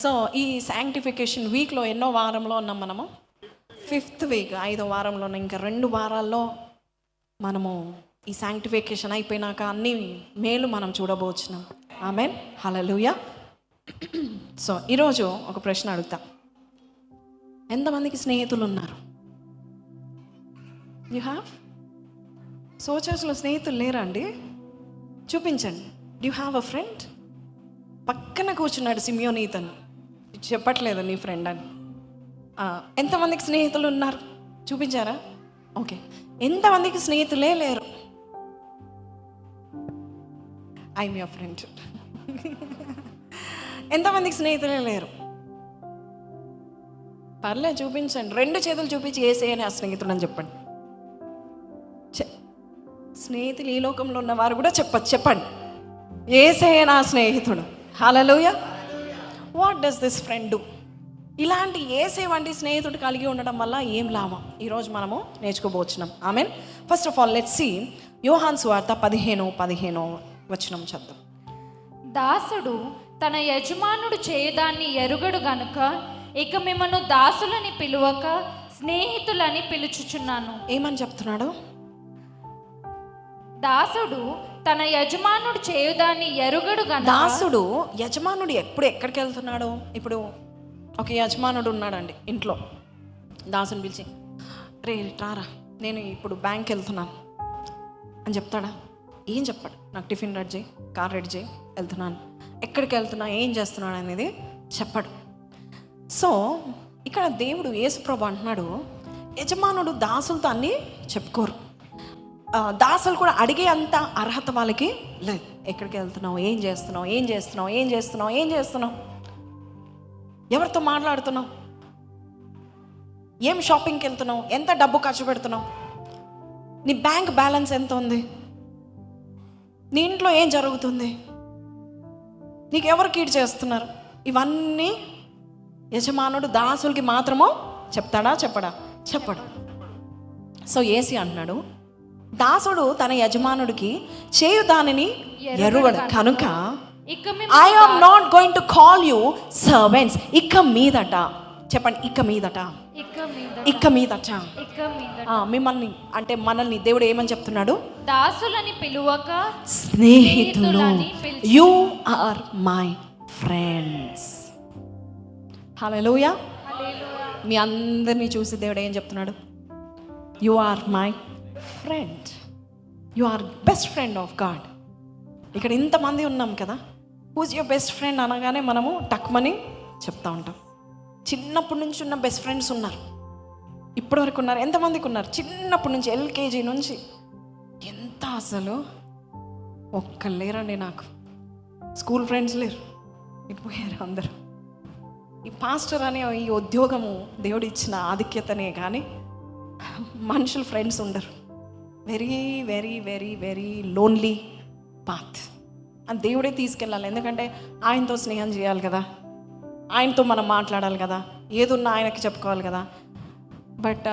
So ఈ sanctification వీక్లో ఎన్నో వారంలో ఉన్నాం మనము? 5th వీక్, 5వ వారంలో. ఇంకా 2 వారాల్లో మనము ఈ శాంక్టిఫికేషన్ అయిపోయినాక అన్ని మేలు మనం చూడబోచున్నాం. ఆమేన్, హల్లెలూయా. సో ఈరోజు ఒక ప్రశ్న అడుగుతా. ఎంతమందికి స్నేహితులు ఉన్నారు? You have? సో చర్చ్లో స్నేహితులు లేరా అండి? చూపించండి. You have a friend? పక్కన కూర్చున్నాడు సిమియోన్, ఇతను చెప్పట్లేదు నీ ఫ్రెండ్ అని. ఎంతమందికి స్నేహితులు ఉన్నారు? చూపించారా? ఓకే. ఎంతమందికి స్నేహితులే లేరు? I'm your friend. ఎంతమందికి స్నేహితులే లేరు? పర్లేదు, చూపించండి. 2 చేతులు చూపించి యేసయ్యనే ఆ స్నేహితుడు అని చెప్పండి. స్నేహితులు ఈ లోకంలో ఉన్నవారు కూడా చెప్పండి, యేసయ్య నా స్నేహితుడు. Hallelujah. What does this friend do? ఇలాంటి యేసయ్య వంటి స్నేహితుడు కలిగి ఉండడం వల్ల ఏం లాభం? ఈరోజు మనము నేర్చుకోబోచున్నాం. Amen. First of all let's see Yohanu సువార్త 15 వచనం చదువు. దాసుడు తన యజమానుడు చేయదాన్ని ఎరుగడు గనుక ఇక మిమ్మను దాసులని పిలువక స్నేహితులని పిలుచుచున్నాను. ఏమని చెప్తున్నాడు? దాసుడు తన యజమానుడు చేయుదాన్ని ఎరుగడు గనుక. దాసుడు యజమానుడు ఎక్కడికి వెళ్తున్నాడు? ఇప్పుడు ఒక యజమానుడు ఉన్నాడండి ఇంట్లో. దాసుని పిలిచి, రే రారా, నేను ఇప్పుడు బ్యాంక్ వెళ్తున్నాను అని చెప్తాడా? ఏం చెప్పాడు? నాకు టిఫిన్ రెడీ చేయి, కార్ రెడీ చేయి, వెళ్తున్నాను. ఎక్కడికి వెళ్తున్నా, ఏం చేస్తున్నాడు అనేది చెప్పాడు. సో ఇక్కడ దేవుడు యేసుప్రభు అంటున్నాడు, యజమానుడు దాసులతో అన్నీ చెప్పుకోరు. దాసులు కూడా అడిగే అంత అర్హత వాళ్ళకి లేదు. ఎక్కడికి వెళ్తున్నావు, ఏం చేస్తున్నావు, ఎవరితో మాట్లాడుతున్నావు, ఏం షాపింగ్కి వెళ్తున్నావు, ఎంత డబ్బు ఖర్చు పెడుతున్నావు, నీ బ్యాంక్ బ్యాలెన్స్ ఎంత ఉంది, నీ ఇంట్లో ఏం జరుగుతుంది, నీకు ఎవరు కీడు చేస్తున్నారు, ఇవన్నీ యజమానుడు దాసులకి మాత్రమో చెప్తాడా? చెప్పడు. సో యేసు అంటున్నాడు, దాసుడు తన యజమానుడికి చేయు దానిని ఎరుగడు కనుక I am not going to call you servants. ఇక మీదట చెప్పండి, ఇక మీదట మిమ్మల్ని అంటే మనల్ని దేవుడు ఏమని చెప్తున్నాడు? దాసులని పిలువక స్నేహితులు. You are my friends. Hallelujah. మీ అందరినీ చూసి దేవుడు ఏం చెప్తున్నాడు? You are my friend. You are best friend of God. ఇక్కడ ఇంతమంది ఉన్నాం కదా, హూజ్ యువర్ బెస్ట్ ఫ్రెండ్ అనగానే మనము టక్మని చెప్తా ఉంటాం. చిన్నప్పటి నుంచి ఉన్న బెస్ట్ ఫ్రెండ్స్ ఉన్నారు, ఇప్పటివరకు ఉన్నారు. ఎంతమందికి ఉన్నారు? చిన్నప్పటి నుంచి ఎల్కేజీ నుంచి ఎంత అసలు ఒక్కరు లేరండి నాకు. స్కూల్ ఫ్రెండ్స్ లేరు, ఇటుపోయారు అందరూ. ఈ పాస్టర్ అనే ఈ ఉద్యోగము దేవుడు ఇచ్చిన ఆధిక్యతనే కానీ మనుషులు ఫ్రెండ్స్ ఉండరు. Very very very very lonely path. అని దేవుడే తీసుకెళ్ళాలి. ఎందుకంటే ఆయనతో స్నేహం చేయాలి కదా, ఆయనతో మనం మాట్లాడాలి కదా, ఏదున్నా ఆయనకి చెప్పుకోవాలి కదా. బట్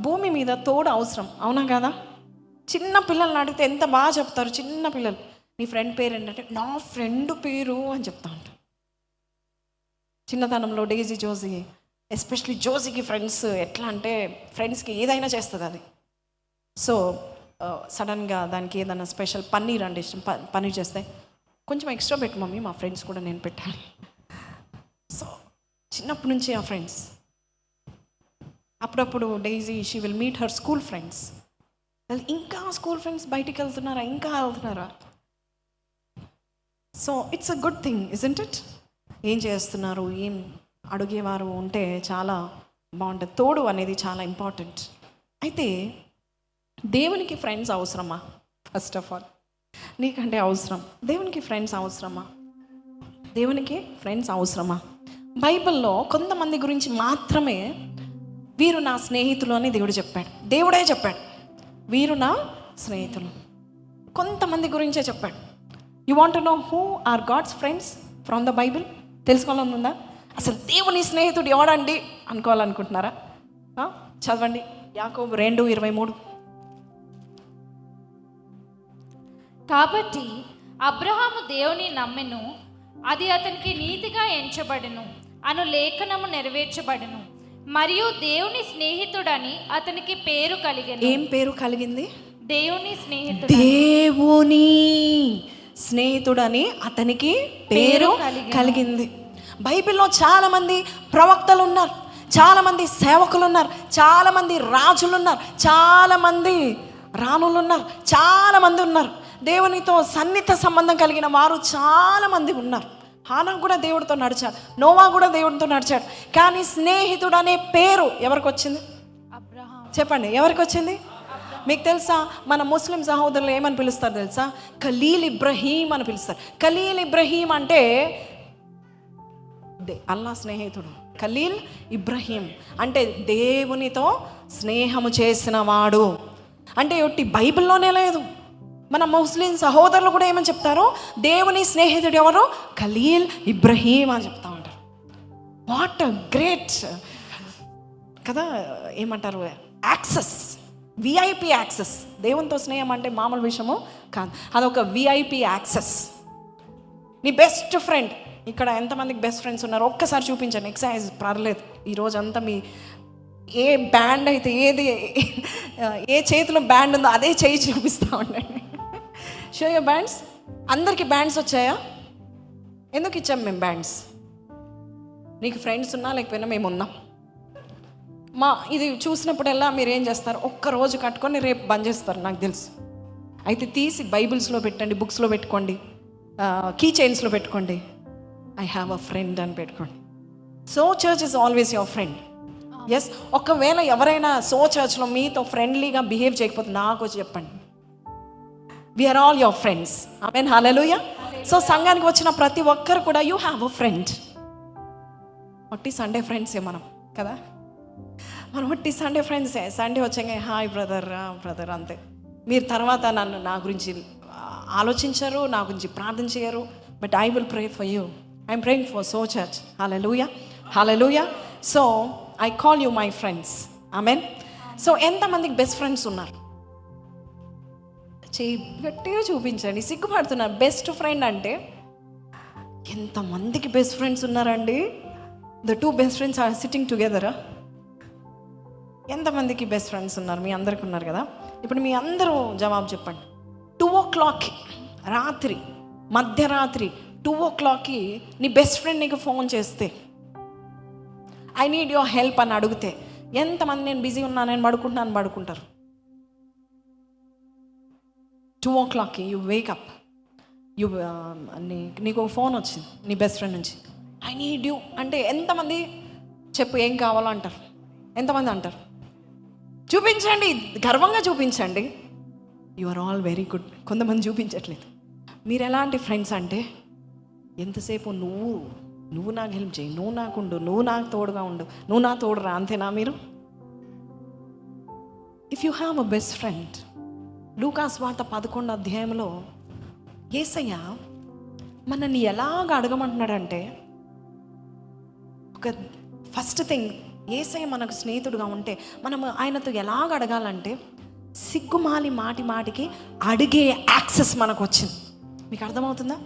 భూమి మీద తోడు అవసరం, అవునా కదా? చిన్న పిల్లల్ని అడిగితే ఎంత బాగా చెప్తారు. చిన్న పిల్లలు, నీ ఫ్రెండ్ పేరు ఏంటంటే, నా ఫ్రెండ్ పేరు అని చెప్తా ఉంటారు. చిన్నతనంలో డేజీ, జోజీ, ఎస్పెషలీ జోజీకి ఫ్రెండ్స్ ఎట్లా అంటే ఫ్రెండ్స్కి ఏదైనా చేస్తుంది అది. సో సడన్గా దానికి ఏదైనా స్పెషల్ పన్నీర్ అంటే ఇష్టం, పన్నీర్ చేస్తే కొంచెం ఎక్స్ట్రా పెట్టు మమ్మీ, మా ఫ్రెండ్స్ కూడా నేను పెట్టాను. సో చిన్నప్పటి నుంచి ఆ ఫ్రెండ్స్. అప్పుడప్పుడు Daisy she will meet her school friends. ఇంకా స్కూల్ ఫ్రెండ్స్ బయటికి వెళ్తున్నారా? So it's a good thing, isn't it? ఏం చేస్తున్నారు, ఏం అడిగేవారు ఉంటే చాలా బాగుంటుంది. తోడు అనేది చాలా ఇంపార్టెంట్. అయితే దేవునికి ఫ్రెండ్స్ అవసరమా? ఫస్ట్ ఆఫ్ ఆల్ నీకంటే అవసరం. దేవునికి ఫ్రెండ్స్ అవసరమా? బైబిల్లో కొంతమంది గురించి మాత్రమే వీరు నా స్నేహితులు అని దేవుడే చెప్పాడు. వీరు నా స్నేహితులు. కొంతమంది గురించే చెప్పాడు. You want to know who are God's friends from the Bible? తెలుసుకోవాలని ఉందా? అసలు దేవుని స్నేహితుడు ఎవడండి అనుకోవాలనుకుంటున్నారా? చదవండి యాకోబు 2:23. కాబట్టి అబ్రహాము దేవుని నమ్మెను, అది అతనికి నీతిగా ఎంచబడెను, అను లేఖనము నెరవేర్చబడును. మరియు దేవుని స్నేహితుడని అతనికి పేరు కలిగెను. ఏం పేరు కలిగింది? దేవుని స్నేహితుడు. దేవుని స్నేహితుడని అతనికి పేరు కలిగింది. బైబిల్లో చాలా మంది ప్రవక్తలు ఉన్నారు, చాలా మంది సేవకులు ఉన్నారు, చాలా మంది రాజులు ఉన్నారు, చాలా మంది రాణులు ఉన్నారు, చాలా మంది ఉన్నారు. దేవునితో సన్నిహిత సంబంధం కలిగిన వారు చాలా మంది ఉన్నారు. హానా కూడా దేవుడితో నడిచాడు, నోవా కూడా దేవుడితో నడిచాడు. కానీ స్నేహితుడు అనే పేరు ఎవరికి వచ్చింది? అబ్రహాం. చెప్పండి, ఎవరికి వచ్చింది? మీకు తెలుసా, మన ముస్లిం సహోదరులు ఏమని పిలుస్తారు తెలుసా? ఖలీల్ ఇబ్రహీం అని పిలుస్తారు. ఖలీల్ ఇబ్రహీం అంటే అల్లా స్నేహితుడు. ఖలీల్ ఇబ్రహీం అంటే దేవునితో స్నేహము చేసిన వాడు. అంటే ఒట్టి బైబిల్లోనే లేదు, మన ముస్లిం సహోదరులు కూడా ఏమని చెప్తారో, దేవుని స్నేహితుడు ఎవరు? ఖలీల్ ఇబ్రహీం అని చెప్తా ఉంటారు. వాట్ అ గ్రేట్ కదా, ఏమంటారు, యాక్సెస్, విఐపి యాక్సెస్. దేవునితో స్నేహం అంటే మామూలు విషయము కాదు, అదొక విఐపి యాక్సెస్. నీ బెస్ట్ ఫ్రెండ్, ఇక్కడ ఎంతమందికి బెస్ట్ ఫ్రెండ్స్ ఉన్నారు ఒక్కసారి చూపించండి. ఎక్సర్సైజ్ పర్లేదు, ఈరోజు అంతా మీ ఏ బ్యాండ్ అయితే ఏ చేతిలో బ్యాండ్ ఉందో అదే చేయి చూపిస్తూ ఉండండి. Show your bands. అందరికీ బ్యాండ్స్ వచ్చాయా? ఎందుకు ఇచ్చాం మేము బ్యాండ్స్? నీకు ఫ్రెండ్స్ ఉన్నా లేకపోయినా మేము ఉన్నాం. ఇది చూసినప్పుడల్లా మీరు ఏం చేస్తారు, ఒక్కరోజు కట్టుకొని రేపు బంద్ చేస్తారు నాకు తెలుసు. అయితే తీసి బైబిల్స్లో పెట్టండి, బుక్స్లో పెట్టుకోండి, కీ చైన్స్లో పెట్టుకోండి, ఐ హ్యావ్ అ ఫ్రెండ్ అని పెట్టుకోండి. So church is always your friend. Yes, ఒకవేళ ఎవరైనా సో చర్చ్లో మీతో ఫ్రెండ్లీగా బిహేవ్ చేయకపోతే నాకు వచ్చి చెప్పండి. We are all your friends. ఆమేన్, హల్లెలూయా. సో సంఘానికి వచ్చిన ప్రతి ఒక్కరు కూడా యూ హ్యావ్ అ ఫ్రెండ్. ఒట్టి సండే ఫ్రెండ్సే మనం కదా, మనం ఒట్టి సండే ఫ్రెండ్సే. సండే వచ్చాక హాయ్ బ్రదర్ బ్రదర్ అంతే. మీరు తర్వాత నా గురించి ఆలోచించరు, నా గురించి ప్రార్థన చేయరు. But I will pray for you. I'm praying for so church. Hallelujah, hallelujah. So I call you my friends. Amen. So ఎంతమందికి బెస్ట్ ఫ్రెండ్స్ ఉన్నారు? చేయి గట్టిగా చూపించండి. సిగ్గుపడుతున్నారు. బెస్ట్ ఫ్రెండ్ అంటే ఎంతమందికి బెస్ట్ ఫ్రెండ్స్ ఉన్నారండి? The two best friends are sitting టుగెదరా. ఎంతమందికి బెస్ట్ ఫ్రెండ్స్ ఉన్నారు? మీ అందరికి ఉన్నారు కదా. ఇప్పుడు మీ అందరూ జవాబు చెప్పండి. 2 o'clock రాత్రి, మధ్యరాత్రి 2 o'clock నీ బెస్ట్ ఫ్రెండ్ నీకు ఫోన్ చేస్తే, ఐ నీడ్ యువర్ హెల్ప్ అని అడిగితే ఎంతమంది నేను బిజీ ఉన్నాను, నేను పడుకుంటారు? 2 o'clock యూ వేకప్, నీకు ఫోన్ వచ్చింది నీ బెస్ట్ ఫ్రెండ్ నుంచి, ఐ నీడ్ యూ అంటే ఎంతమంది చెప్పు ఏం కావాలో అంటారు? ఎంతమంది అంటారు? చూపించండి, గర్వంగా చూపించండి. You are all very good. కొంతమంది చూపించట్లేదు. మీరు ఎలాంటి ఫ్రెండ్స్ అంటే ఎంతసేపు నువ్వు నాకు హెల్ప్ చేయి, నువ్వు నాకు ఉండు, నువ్వు నాకు తోడుగా ఉండు, నువ్వు నా తోడురా, అంతేనా మీరు? If you have a best friend, లూకాసు వార్త 11వ అధ్యాయంలో యేసయ్య మనల్ని ఎలాగ అడగమంటున్నాడంటే, ఒక ఫస్ట్ థింగ్, యేసయ్య మనకు స్నేహితుడుగా ఉంటే మనం ఆయనతో ఎలాగ అడగాలంటే, సిగ్గుమాలి మాటికి అడిగే యాక్సెస్ మనకు వచ్చింది. మీకు అర్థమవుతుందా?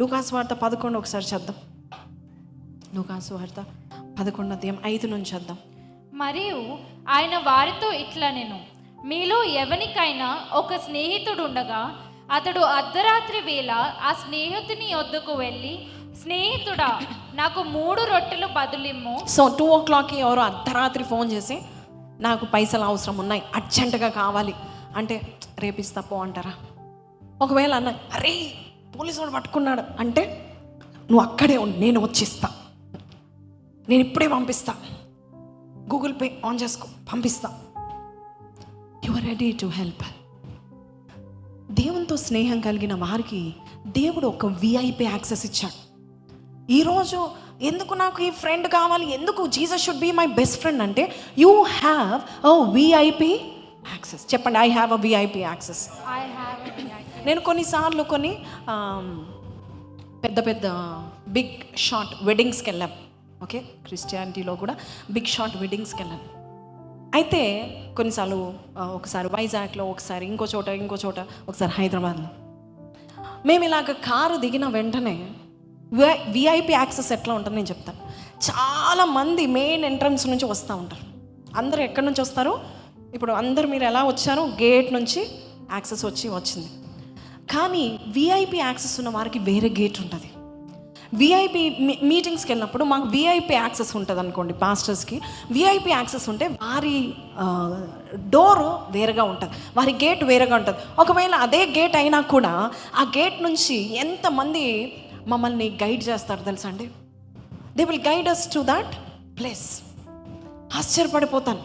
లూకాసు వార్త 11 ఒకసారి చద్దాం. లూకాసు వార్త 11వ అధ్యాయం 5 నుంచి చద్దాం. మరియు ఆయన వారితో ఇట్లా, నేను మీలో ఎవనికైనా ఒక స్నేహితుడు ఉండగా అతడు అర్ధరాత్రి వేళ ఆ స్నేహితుని యొద్దకు వెళ్ళి, స్నేహితుడా నాకు 3 రొట్టెలు బదులిమ్ము. సో 2 o'clock ఎవరో అర్ధరాత్రి ఫోన్ చేసి నాకు పైసలు అవసరం ఉన్నాయి, అర్జెంటుగా కావాలి అంటే రేపిస్తా పో అంటారా? ఒకవేళ అన్న అరే పోలీసు వాడు పట్టుకున్నాడు అంటే నువ్వు అక్కడే ఉండి నేను వచ్చిస్తా, నేను ఇప్పుడే పంపిస్తా, గూగుల్ పే ఆన్ చేసుకో పంపిస్తా. You are ready to help. దేవునితో స్నేహం కలిగిన వారికి దేవుడు ఒక విఐపి యాక్సెస్ ఇచ్చాడు. ఈరోజు ఎందుకు నాకు ఈ ఫ్రెండ్ కావాలి, ఎందుకు Jesus should be my best friend అంటే, you have a VIP access. చెప్పండి, I have a VIP access. నేను కొన్నిసార్లు పెద్ద బిగ్ షార్ట్ వెడ్డింగ్స్కి వెళ్ళాం. ఓకే, క్రిస్టియానిటీలో కూడా బిగ్ షార్ట్ వెడ్డింగ్స్కి వెళ్ళాం. అయితే కొన్నిసార్లు ఒకసారి వైజాగ్లో, ఒకసారి ఇంకో చోట, ఒకసారి హైదరాబాద్లో. మేము ఇలాగ కారు దిగిన వెంటనే విఐపి యాక్సెస్ ఎట్లా ఉంటుందో నేను చెప్తాను. చాలా మంది మెయిన్ ఎంట్రన్స్ నుంచి వస్తూ ఉంటారు. అందరూ ఎక్కడి నుంచి వస్తారు? ఇప్పుడు అందరు మీరు ఎలా వచ్చారు? గేట్ నుంచి యాక్సెస్ వచ్చింది. కానీ విఐపి యాక్సెస్ ఉన్న వారికి వేరే గేట్ ఉంటుంది. విఐపి మీటింగ్స్కి వెళ్ళినప్పుడు మాకు విఐపి యాక్సెస్ ఉంటుంది అనుకోండి, పాస్టర్స్కి విఐపి యాక్సెస్ ఉంటే వారి డోరు వేరేగా ఉంటుంది, వారి గేట్ వేరేగా ఉంటుంది. ఒకవేళ అదే గేట్ అయినా కూడా ఆ గేట్ నుంచి ఎంతమంది మమ్మల్ని గైడ్ చేస్తారు తెలుసా అండి? They will guide us to that place. ఆశ్చర్యపడిపోతాను,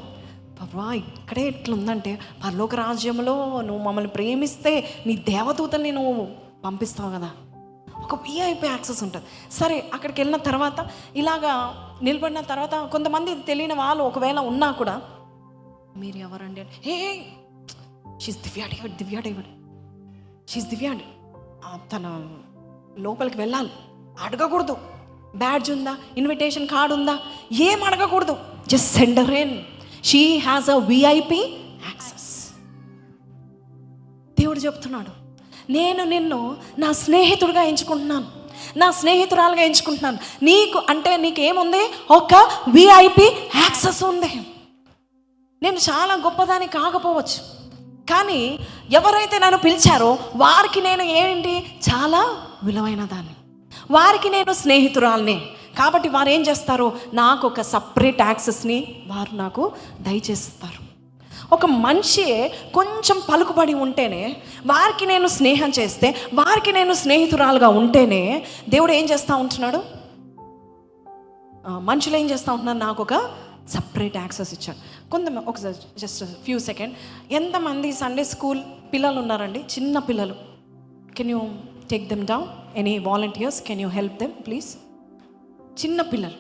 బాబా ఇక్కడే ఎట్లుందంటే పరలోక రాజ్యంలో నువ్వు మమ్మల్ని ప్రేమిస్తే నీ దేవదూతల్ని నువ్వు పంపిస్తావు కదా. ఒక విఐపి యాక్సెస్ ఉంటుంది. సరే, అక్కడికి వెళ్ళిన తర్వాత ఇలాగా నిలబడిన తర్వాత కొంతమంది తెలియని వాళ్ళు ఒకవేళ ఉన్నా కూడా, మీరు ఎవరండి అంటే, హే షీస్ దివ్యాడేవాడు షీస్ దివ్యాడు, తన లోపలికి వెళ్ళాలి, అడగకూడదు. బ్యాడ్జ్ ఉందా, ఇన్విటేషన్ కార్డు ఉందా, ఏం అడగకూడదు. Just send her in, she has a VIP access. దేవుడు చెప్తున్నాడు, నేను నిన్ను నా స్నేహితుడిగా ఎంచుకుంటున్నాను, నా స్నేహితురాలుగా ఎంచుకుంటున్నాను. నీకు అంటే నీకేముంది? ఒక విఐపి యాక్సెస్ ఉంది. నేను చాలా గొప్పదాన్ని కాకపోవచ్చు, కానీ ఎవరైతే నన్ను పిలిచారో వారికి నేను ఏంటి? చాలా విలువైన దాన్ని, వారికి నేను స్నేహితురాల్ని. కాబట్టి వారు ఏం చేస్తారు? నాకు ఒక సపరేట్ యాక్సెస్ని వారు నాకు దయచేస్తారు. ఒక మనిషి కొంచెం పలుకుబడి ఉంటేనే వారికి నేను స్నేహం చేస్తే, వారికి నేను స్నేహితురాలుగా ఉంటేనే దేవుడు ఏం చేస్తూ ఉంటున్నాడు? మనుషులు ఏం చేస్తూ ఉంటున్నారు? నాకు ఒక సపరేట్ యాక్సెస్ ఇచ్చాడు. ఒకసారి జస్ట్ ఫ్యూ సెకండ్, ఎంతమంది సండే స్కూల్ పిల్లలు ఉన్నారండి? చిన్న పిల్లలు, can you take them down? Any volunteers, can you help them please? చిన్న పిల్లలు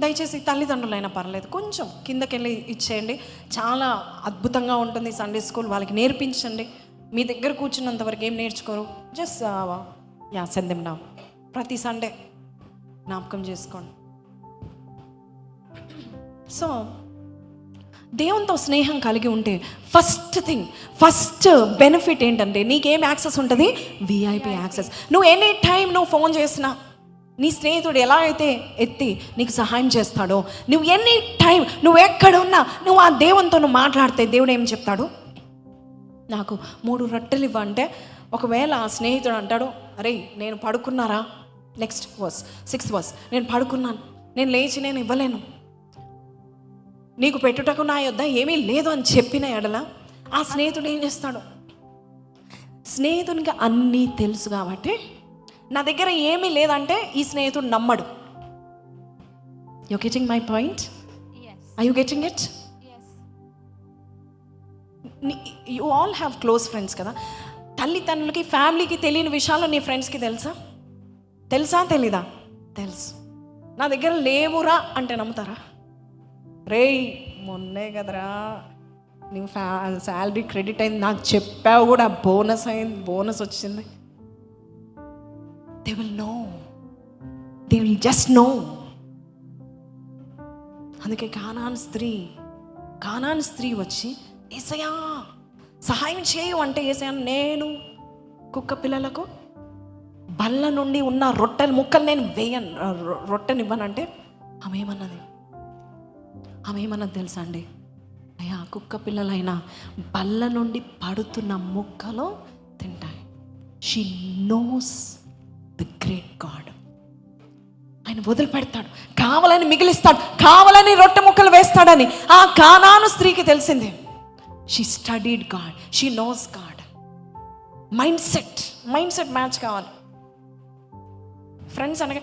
దయచేసి తల్లిదండ్రులైనా పర్లేదు, కొంచెం కిందకెళ్ళి ఇచ్చేయండి. చాలా అద్భుతంగా ఉంటుంది సండే స్కూల్, వాళ్ళకి నేర్పించండి. మీ దగ్గర కూర్చున్నంత వరకు ఏం నేర్చుకోరు. Just send them down. ప్రతి సండే జ్ఞాపకం చేసుకోండి. సో దేవునితో స్నేహం కలిగి ఉంటే ఫస్ట్ బెనిఫిట్ ఏంటంటే, నీకేం యాక్సెస్ ఉంటుంది? VIP access. నువ్వు ఎనీ టైం నువ్వు ఫోన్ చేసినా, నీ స్నేహితుడు ఎలా అయితే ఎత్తి నీకు సహాయం చేస్తాడో, నువ్వు ఎనీ టైం నువ్వు ఎక్కడున్నా నువ్వు ఆ దేవునితో నువ్వు మాట్లాడితే, దేవుడు ఏం చెప్తాడు? నాకు 3 రొట్టెలు ఇవ్వంటే, ఒకవేళ ఆ స్నేహితుడు అంటాడు, అరే నేను పడుకున్నారా, నెక్స్ట్ వర్స్ 6th వర్స్, నేను పడుకున్నాను, నేను లేచి నేను ఇవ్వలేను, నీకు పెట్టుటకు నా యొద్ద ఏమీ లేదు అని చెప్పిన ఎడల, ఆ స్నేహితుడు ఏం చేస్తాడు? స్నేహితునికి అన్నీ తెలుసు కాబట్టి, నా దగ్గర ఏమీ లేదంటే ఈ స్నేహితుడు నమ్మడు. You getting my point? Are you getting it? You all have close friends కదా. తల్లిదండ్రులకి, ఫ్యామిలీకి తెలియని విషయాలు నీ ఫ్రెండ్స్కి తెలుసా తెలీదా? తెలుసు. నా దగ్గర లేవురా అంటే నమ్ముతారా? రేయ్ మొన్నే కదరా నీ శాలరీ క్రెడిట్ అయింది, నాకు చెప్పావు కూడా, బోనస్ వచ్చింది. They will just know. అందుకే కానాన్ స్త్రీ వచ్చి, యేసయ్యా సహాయం చేయు అంటే, యేసయ్యా నేను కుక్క పిల్లలకు బల్ల నుండి ఉన్న రొట్టెల ముక్కలు నేను రొట్టెనివ్వనంటే, ఆమె ఏమన్నది తెలుసా అండి? అయ్యా కుక్క పిల్లలైనా బల్ల నుండి పడుతున్న ముక్కలు తింటాయి. She knows the great God. ఆయన వదిలిపెడతాడు, కావాలని మిగిలిస్తాడు, కావాలని రొట్టె ముక్కలు వేస్తాడని ఆ కానాను స్త్రీకి తెలిసింది. She studied God, she knows God. Mind set match కావాలి. ఫ్రెండ్స్ అనగా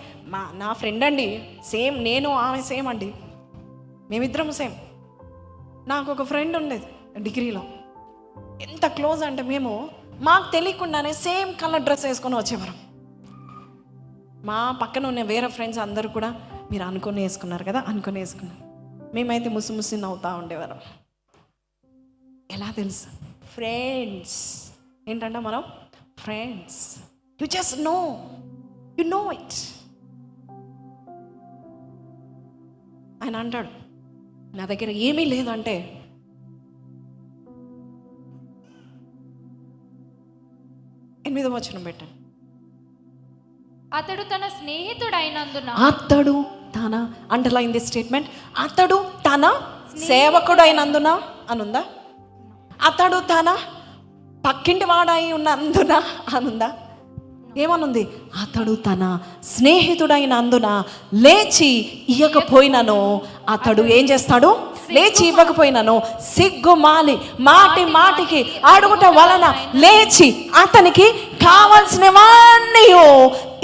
నా ఫ్రెండ్ అండి, సేమ్ నేను ఆమె సేమ్ అండి, మేమిద్దరం సేమ్. నాకు ఒక ఫ్రెండ్ ఉండేది డిగ్రీలో, ఎంత క్లోజ్ అంటే మేము మాకు తెలియకుండానే సేమ్ కలర్ డ్రెస్ వేసుకొని వచ్చేవారం. మా పక్కన ఉన్న వేరే ఫ్రెండ్స్ అందరూ కూడా, మీరు అనుకొని వేసుకున్నారు కదా, అనుకొని వేసుకున్నారు. మేమైతే ముసి నవ్వుతూ ఉండేవారం. ఎలా తెలుసు? ఫ్రెండ్స్. ఏంటంటే మనం friends. You just know it. ఆయన అంటాడు, నా దగ్గర ఏమీ లేదంటే, ఎనిమిదవ వచనం పెట్టండి. అతడు తన స్నేహితుడైనందున అతడు తన, అండర్లైన్ ది స్టేట్మెంట్, అతడు తన సేవకుడైనందున అనుందా? అతడు తన పక్కింటి వాడై ఉన్నందున అనుందా? ఏమనుంది? అతడు తన స్నేహితుడైనందున లేచి ఇవ్వకపోయినను, అతడు ఏం చేస్తాడు? లేచి ఇవ్వకపోయినను సిగ్గుమాలి మాటి మాటికి అడుగుట వలన లేచి అతనికి కావలసినవన్నీ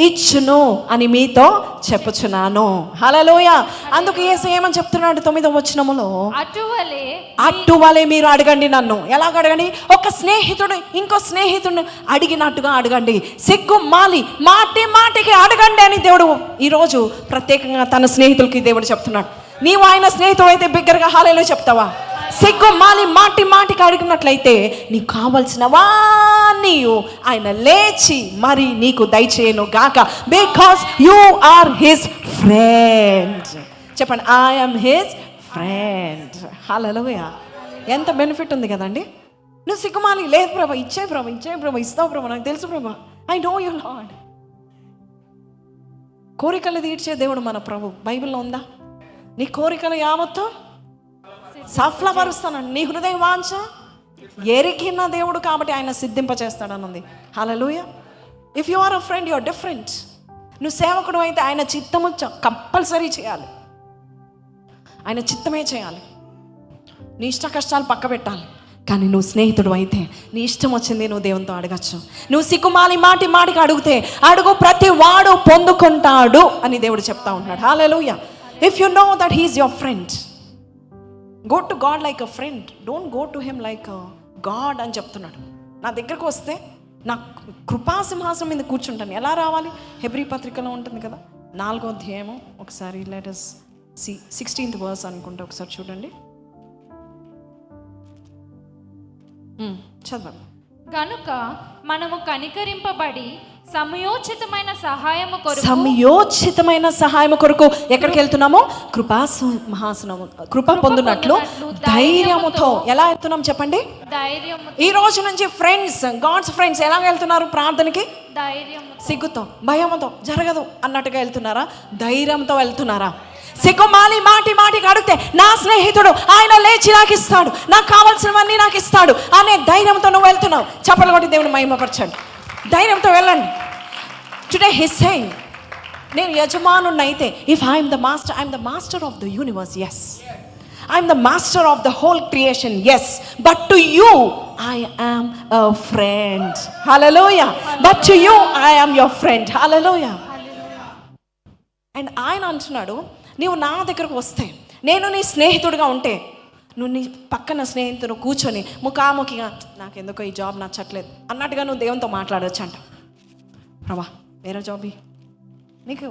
ఇచ్చును అని మీతో చెప్పుచున్నాను. హల్లెలూయా. అందుకు యేసు ఏమని చెప్తున్నాడు 9వ వచనములో? అటువలే మీరు అడగండి నన్ను. ఎలాగ అడగండి? ఒక స్నేహితుడు ఇంకో స్నేహితుడిని అడిగినట్టుగా అడగండి. సిగ్గు మాలి మాటి మాటికి అడగండి అని దేవుడు ఈరోజు ప్రత్యేకంగా తన స్నేహితులకి దేవుడు చెప్తున్నాడు. నీవు ఆయన స్నేహితుడు అయితే బిగ్గరగా హల్లెలూయా చెప్తావా? సిగ్గు మాలి మాటి మాటికి అడిగినట్లయితే నీకు కావలసినవన్నీ ఆయన లేచి మరి నీకు దయచేయను గాక. Because you are his friend. చెప్పండి, ఐ యామ్ హిస్ ఫ్రెండ్. హల్లెలూయా. ఎంత బెనిఫిట్ ఉంది కదండి. నువ్వు సిగ్గుమాలి, లేదు ప్రభా, ఇచ్చే ప్రభా, ఇస్తావు ప్రభా, నాకు తెలుసు ప్రభా, ఐ నో యు లార్డ్. కోరికలు తీర్చే దేవుడు మన ప్రభు. బైబిల్లో ఉందా? నీ కోరికలు యావత్తు సఫలపరుస్తానండి. నీ హృదయం వాంఛ ఎరిగిన దేవుడు కాబట్టి ఆయన సిద్ధింపచేస్తాడని ఉంది. హల్లెలూయా. If you are a friend you are different. నువ్వు సేవకుడు అయితే ఆయన చిత్తము కంపల్సరీ చేయాలి. ఆయన చిత్తమే చేయాలి. నీ ఇష్ట కష్టాలు పక్క పెట్టాలి. కానీ నువ్వు స్నేహితుడు అయితే నీ ఇష్టం వచ్చింది నువ్వు దేవునితో అడగచ్చు. నువ్వు సిగ్గుమాలి మాటి మాటికి అడిగితే అడుగు ప్రతి వాడు పొందుకుంటాడు అని దేవుడు చెప్తా ఉన్నాడు. హల్లెలూయా. If you know that he is your friend, go to God like a friend, don't go to him like God అని చెప్తున్నాడు. నా దగ్గరకు వస్తే నా కృపాసింహాసనం మీద కూర్చుంటాను. ఎలా రావాలి? హెబ్రీ పత్రికలో ఉంటుంది కదా, 4వ అధ్యాయము. ఒకసారి let us see 16th verse అనుకుంటా, ఒకసారి చూడండి. చదవండి. కనుక మనము కనికరింపబడి సమయోచితమైన సహాయము కొరకు ఎక్కడికి వెళ్తున్నామో? కృపాసింహాసనము, కృప పొందునట్లు ధైర్యముతో. ఎలా వెళ్తున్నాం చెప్పండి? ఈ రోజు నుంచి ఫ్రెండ్స్, గాడ్స్ ఫ్రెండ్స్ ఎలా వెళ్తున్నారు ప్రార్థనకి? సిగ్గుతో, భయముతో, జరగదు అన్నట్టుగా వెళ్తున్నారా? ధైర్యంతో వెళ్తున్నారా? సిగ్గుమాలి మాటి మాటికి అడిగితే నా స్నేహితుడు ఆయన లేచి నాకు ఇస్తాడు, నాకు కావాల్సినవన్నీ నాకు ఇస్తాడు అనే ధైర్యంతో నువ్వు వెళ్తున్నావు. చప్పలు కొట్టి దేవుని మహిమపరచండి. ధైర్యంతో వెళ్ళండి. టుడే హిస్ సేయింగ్, నేను యజమానుని అయితే, if I'm the master, I'm the master of the universe, yes. I'm the master of the whole creation, yes. But to you I am a friend. Hallelujah. But to you I am your friend. Hallelujah. And ఆయన అంటున్నాడు, నీవు నా దగ్గరకు వస్తే, నేను నీ స్నేహితుడిగా ఉంటే, నువ్వు నీ పక్కన స్నేహితుడు కూర్చొని ముఖాముఖిగా నాకు ఎందుకో ఈ జాబ్ నచ్చట్లేదు అన్నట్టుగా నువ్వు దేవునితో మాట్లాడవచ్చు అంట. ప్రభా వేరే జాబ్ నీకు,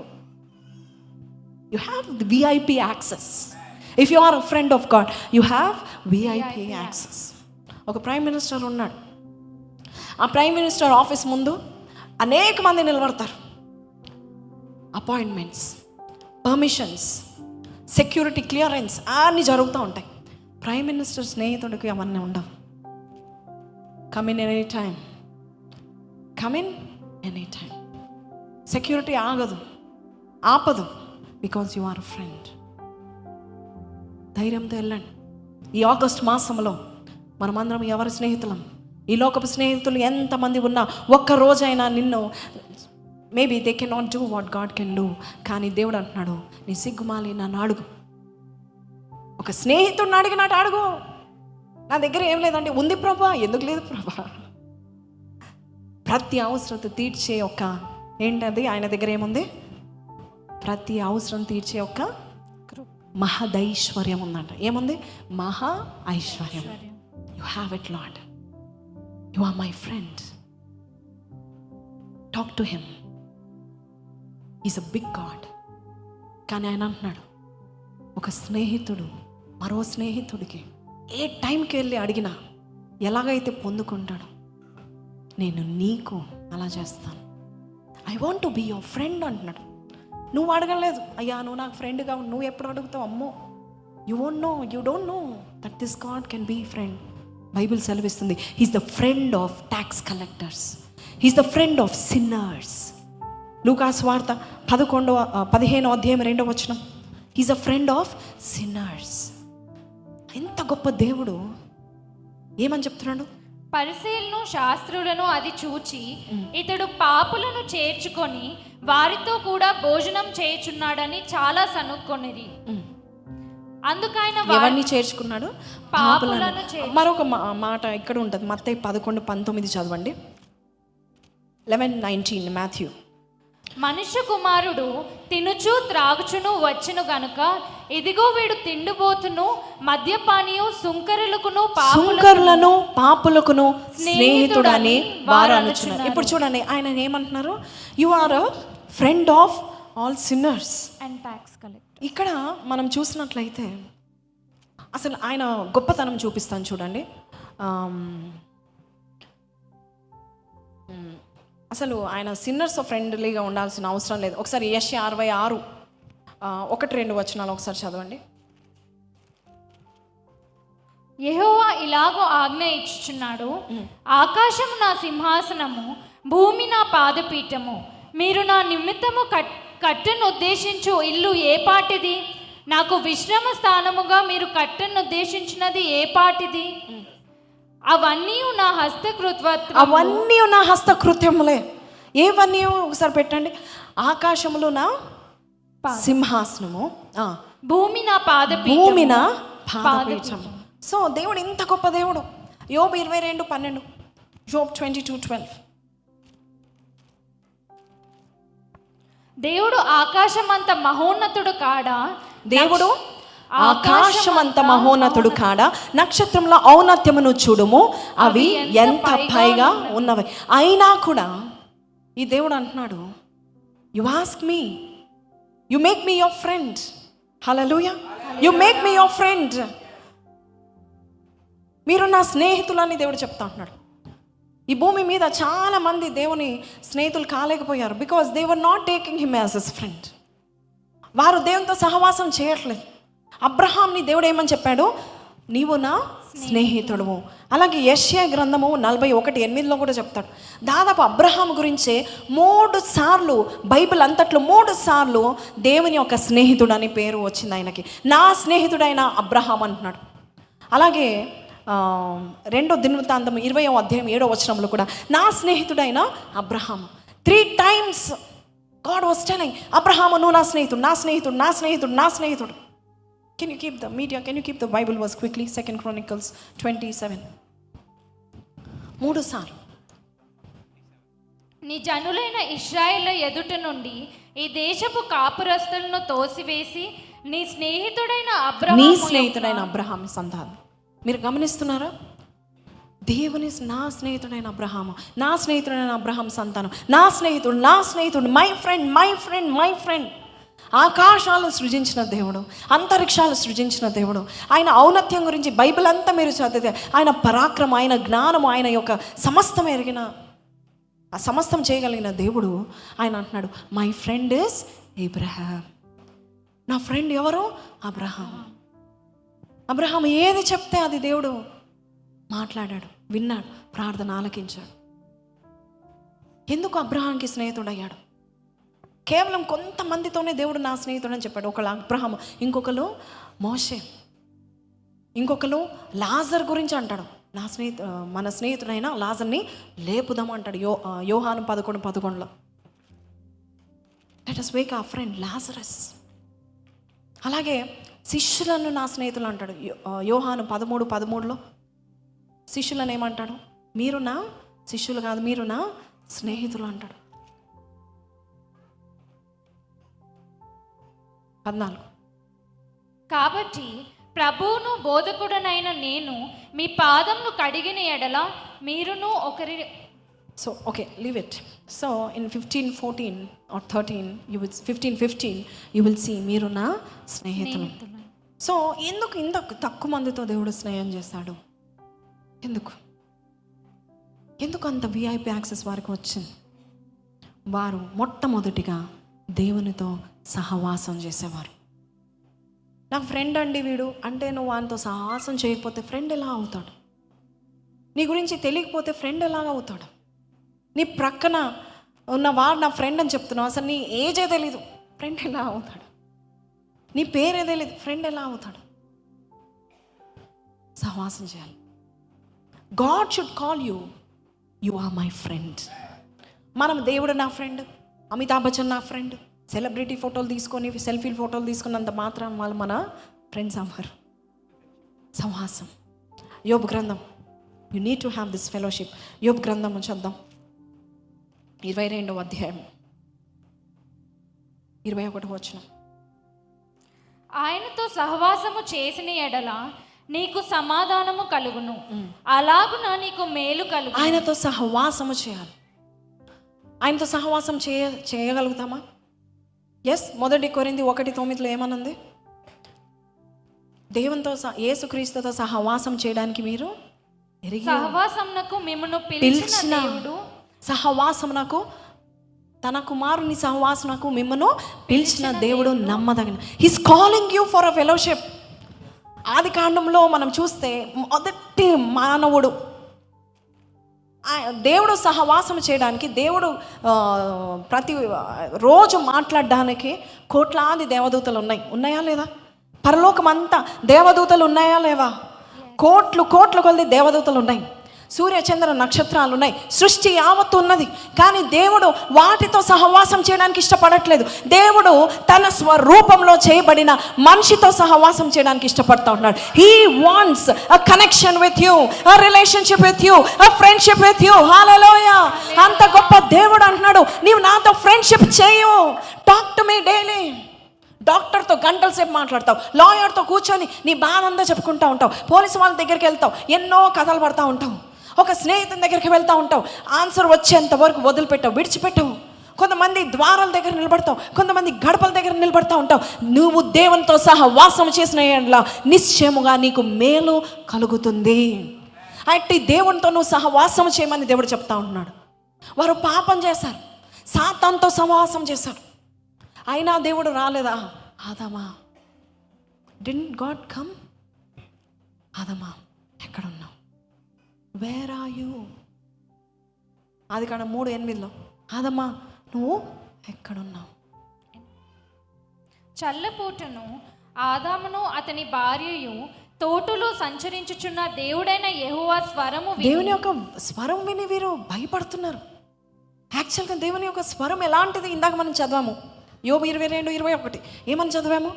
you have VIP access. If you are a friend of God you have VIP access. ఒక ప్రైమ్ మినిస్టర్ ఉన్నాడు. ఆ ప్రైమ్ మినిస్టర్ ఆఫీస్ ముందు అనేక మంది నిలబడతారు. అపాయింట్మెంట్స్, పర్మిషన్స్, సెక్యూరిటీ క్లియరెన్స్ అన్నీ జరుగుతూ ఉంటాయి. ప్రైమ్ మినిస్టర్ స్నేహితుడికి అవన్నీ ఉండవు. Come in any time, come in any time. Security ఆపదు, because you are a friend. ధైర్యంతో వెళ్ళండి. ఈ ఆగస్ట్ మాసంలో మనమందరం ఎవరి స్నేహితులం? ఈ లోకపు స్నేహితులు ఎంతమంది ఉన్నా ఒక్క రోజైనా నిన్ను, maybe they can not do what God can do. కానీ దేవుడు అంటున్నాడు, నీ సిగ్గుమాలి నన్ను అడుగు. ఒక స్నేహితుడిని అడిగినట్టు అడుగు. నా దగ్గర ఏం లేదంటే, ఉంది ప్రభా, ఎందుకు లేదు ప్రభా? ప్రతి అవసరత తీర్చే ఒక ఏంటది ఆయన దగ్గర ఏముంది? ప్రతి అవసరం తీర్చే ఒక మహదైశ్వర్యం ఉందంట. ఏముంది? మహా ఐశ్వర్యం. You have it Lord. You are my friend. Talk to him. Is a big God. కానీ ఆయన అంటున్నాడు, ఒక స్నేహితుడు మరో స్నేహితుడికి ఏ టైంకి వెళ్ళి అడిగినా ఎలాగైతే పొందుకుంటాడో నేను నీకు అలా చేస్తాను. I want to be your friend అంటున్నాడు. నువ్వు అడగలేదు, అయ్యా నువ్వు నాకు ఫ్రెండ్గా నువ్వు ఎప్పుడు అడుగుతావు? అమ్మో, you don't know that this God can be friend. Bible సెలవిస్తుంది, he's the friend of tax collectors, he's the friend of sinners. లూకాసు వార్త 15వ అధ్యాయం 2వ వచనం. He's a friend of sinners. ఎంత గొప్ప దేవుడు. ఏమని చెప్తున్నాడు? పరిసయ్యులను శాస్త్రులను అది చూచి ఇతడు పాపులను చేర్చుకొని వారితో కూడా భోజనం చేయుచున్నాడని చాలా సనుక్కొనిరి. అందుకైన ఎవరిని చేర్చుకున్నాడు? పాపులను మరొక మాట ఇక్కడ ఉంటుంది. మత్తయి 11:19 చదవండి. 11:19 మాథ్యూ. మనుష్య కుమారుడు తినుచు త్రాగుచును వచ్చును గనుక ఇదిగో వీడు తిండిపోతును మద్యపానీయు సుంకరులను పాపులకును స్నేహితుడని వారు అనుచున్నారు. ఇప్పుడు చూడండి, ఆయన ఏమంటున్నారు? You are a friend of all sinners and tax collector. ఇక్కడ మనం చూసినట్లయితే అసలు ఆయన గొప్పతనం చూపిస్తాను చూడండి. అసలు ఆయన సిన్నర్స్ ఫ్రెండ్లీగా ఉండాల్సిన అవసరం లేదు. ఒకసారి యెషయా 66 1-2 వచనాలు ఒకసారి చదవండి. యెహోవా ఇలాగో ఆజ్ఞ ఇచ్చుచున్నాడు, ఆకాశం నా సింహాసనము, భూమి నా పాదపీఠము. మీరు నా నిమిత్తము కట్టెను ఉద్దేశించు ఇల్లు ఏ పాటిది? నాకు విశ్రమ స్థానముగా మీరు కట్టెను ఉద్దేశించినది ఏ పాటిది? అవన్నీ నా హస్తకృత్యములే. ఏవన్నీ ఒకసారి పెట్టండి. ఆకాశములో నా సింహాసనము, భూమి నా పాదపీఠము. సో దేవుడు ఇంత గొప్ప దేవుడు. యోబు 22:12, యోబ్ 22:12. దేవుడు ఆకాశమంత మహోన్నతుడు కాడా? దేవుడు ఆకాశమంత మహోన్నతుడు కాడా? నక్షత్రంలో ఔన్నత్యమును చూడుము, అవి ఎంత పైగా ఉన్నవి. అయినా కూడా ఈ దేవుడు అంటున్నాడు, you ask me, you make me your friend. Hallelujah. You make me your friend. మీరు నా స్నేహితులని దేవుడు చెప్తా ఉంటున్నాడు. ఈ భూమి మీద చాలా మంది దేవుని స్నేహితులు కాలేకపోయారు. Because they were not taking him as his friend. వారు దేవునితో సహవాసం చేయట్లేదు. అబ్రహాంని దేవుడు ఏమని చెప్పాడు? నీవు నా స్నేహితుడువు. అలాగే యెషయా గ్రంథము 41:8 కూడా చెప్తాడు. దాదాపు అబ్రహాం గురించే 3 సార్లు బైబిల్ అంతట్లో 3 సార్లు దేవుని యొక్క స్నేహితుడు అని పేరు వచ్చింది ఆయనకి. నా స్నేహితుడైన అబ్రహాం అంటున్నాడు. అలాగే 2 దినవృత్తాంతం 20వ అధ్యాయం 7వ వచనంలో కూడా నా స్నేహితుడైన Abraham. 3 times God was telling Abraham, నువ్వు నా స్నేహితుడు, నా స్నేహితుడు, నా స్నేహితుడు, నా స్నేహితుడు. Can you keep the media? Can you keep the Bible verse quickly? 2 Chronicles 27. 3 సార్లు. నీ జనులైన ఇశ్రాయేళ్ల ఎదుట నుండి ఈ దేశపు కాపురస్తులను తోసివేసి నీ స్నేహితుడైన అబ్రహాం సంతానం. మీరు గమనిస్తున్నారా? దేవుని నా స్నేహితుడైన అబ్రహాము, నా స్నేహితుడైన అబ్రహాం సంతానం, నా స్నేహితుడు, మై ఫ్రెండ్. ఆకాశాలు సృజించిన దేవుడు, అంతరిక్షాలు సృజించిన దేవుడు, ఆయన ఔన్నత్యం గురించి బైబిల్ అంతా మీరు చదివితే ఆయన పరాక్రమం, ఆయన జ్ఞానము, ఆయన యొక్క సమస్తం ఎరిగిన, ఆ సమస్తం చేయగలిగిన దేవుడు ఆయన అంటున్నాడు, మై ఫ్రెండ్ ఇస్ అబ్రహాం. నా ఫ్రెండ్ ఎవరు? అబ్రహాం ఏది చెప్తే అది దేవుడు మాట్లాడాడు, విన్నాడు, ప్రార్థన ఆలకించాడు. ఎందుకు అబ్రహాంకి స్నేహితుడయ్యాడు? కేవలం కొంతమందితోనే దేవుడు నా స్నేహితుడు అని చెప్పాడు. ఒకళ్ళు అబ్రహాము, ఇంకొకరు మోషే, ఇంకొకరు లాజర్ గురించి అంటాడు. మన స్నేహితుడైన లాజర్ని లేపుదాం అంటాడు. యోహాను 11:11. Let us wake our friend Lazarus. అలాగే శిష్యులను నా స్నేహితులు అంటాడు. యోహాను 13:13 శిష్యులను ఏమంటాడు? మీరు నా శిష్యులు కాదు, మీరు నా స్నేహితులు అంటాడు. 14. కాబట్టి ప్రభువును బోధకుడనైన నేను మీ పాదమును కడిగిన ఎడల మీరును ఒకరి. So okay, leave it. So in 15:14 or 13 you will 15:15 you will see మీరు నా స్నేహితులు. సో ఎందుకు ఇంత తక్కువ మందితో దేవుడు స్నేహం చేశాడు? ఎందుకు అంత విఐపి యాక్సెస్ వారికి వచ్చింది? వారు మొట్టమొదటిగా దేవునితో సహవాసం చేసేవారు. నా ఫ్రెండ్ అండి వీడు అంటే, నువ్వు వానితో సహవాసం చేయకపోతే ఫ్రెండ్ ఎలా అవుతాడు? నీ గురించి తెలియకపోతే ఫ్రెండ్ ఎలాగ అవుతాడు? నీ ప్రక్కన ఉన్నవాడు నా ఫ్రెండ్ అని చెప్తున్నావు, అసలు నీ ఏజే తెలీదు, ఫ్రెండ్ ఎలా అవుతాడు? నీ పేరే తెలీదు, ఫ్రెండ్ ఎలా అవుతాడు? సహవాసం చేయాలి. God should call you, you are my friend. మనం దేవుడు నా ఫ్రెండ్, అమితాబ్ బచ్చన్ నా ఫ్రెండ్, సెలబ్రిటీ ఫోటోలు తీసుకొని సెల్ఫీ ఫోటోలు తీసుకున్నంత మాత్రం వాళ్ళు మన ఫ్రెండ్స్ అవ్వరు. సహవాసం. యోబు గ్రంథం, you need to have this fellowship. యోబు గ్రంథం చూద్దాం, 22వ అధ్యాయం 21వ వచనం. ఆయనతో సహవాసము చేసిన ఎడల నీకు సమాధానము కలుగును, అలాగున నీకు మేలు కలుగు. ఆయనతో సహవాసము చేయాలి. ఆయనతో సహవాసం చేయగలుగుతామా? ఎస్. 1 కొరింథీ 1:9 ఏమనుంది? దేవునితో యేసుక్రీస్తుతో సహవాసం చేయడానికి మీరు సహవాసమునకు మిమ్మును పిలిచిన దేవుడు, సహవాసమునకు తన కుమారుని సహవాసమునకు మిమ్మును పిలిచిన దేవుడు నమ్మదగిన. He's calling you for a fellowship. ఆది కాండంలో మనం చూస్తే మొదటి మానవుడు దేవుడు సహవాసం చేయడానికి, దేవుడు ప్రతి రోజు మాట్లాడడానికి కోట్లాది దేవదూతలు ఉన్నాయా లేదా? పరలోకం అంతా దేవదూతలు ఉన్నాయా లేవా? కోట్లు కొలది దేవదూతలు ఉన్నాయి. సూర్య చంద్ర నక్షత్రాలు ఉన్నాయి. సృష్టి యావత్తు ఉన్నది. కానీ దేవుడు వాటితో సహవాసం చేయడానికి ఇష్టపడట్లేదు. దేవుడు తన స్వరూపంలో చేయబడిన మనిషితో సహవాసం చేయడానికి ఇష్టపడతా ఉన్నాడు. He wants a connection with you, a relationship with you, a friendship with you. హల్లెలూయా. అంత గొప్ప దేవుడు అంటున్నాడు, నీవు నాతో ఫ్రెండ్షిప్ చేయు, టాక్ టు మీ డైలీ. డాక్టర్తో గంటల సేపు మాట్లాడతావు, లాయర్తో కూర్చొని నీ బాధ అంతా చెప్పుకుంటూ ఉంటావు, పోలీసు వాళ్ళ దగ్గరికి వెళ్తావు, ఎన్నో కథలు పడుతూ ఉంటావు, ఒక స్నేహితుని దగ్గరికి వెళ్తూ ఉంటావు, ఆన్సర్ వచ్చేంత వరకు వదిలిపెట్టావు, విడిచిపెట్టావు. కొంతమంది ద్వారాల దగ్గర నిలబడతావు, కొంతమంది గడపల దగ్గర నిలబడతా ఉంటావు. నువ్వు దేవునితో సహవాసం చేసిన నిశ్చయముగా నీకు మేలు కలుగుతుంది. అట్టి దేవునితో నువ్వు సహవాసం చేయమని దేవుడు చెప్తా ఉంటున్నాడు. వారు పాపం చేశారు, సాతానుతో సహవాసం చేశారు, అయినా దేవుడు రాలేదా? ఆదామా, డిడ్ంట్ గాడ్ కమ్? ఆదామా ఎక్కడున్నావు? Where are you? అది కాడ 3:8 ఆదమ్మా నువ్వు ఎక్కడున్నావు? చల్లపూటను ఆదామును అతని భార్యయు తోటలో సంచరించుచున్న దేవుడైన యెహోవా స్వరము విని, దేవుని యొక్క స్వరం విని వీరు భయపడుతున్నారు. యాక్చువల్గా దేవుని యొక్క స్వరం ఎలాంటిది? ఇందాక మనం చదివాము, యోబు 22:21 ఏమని చదివాము?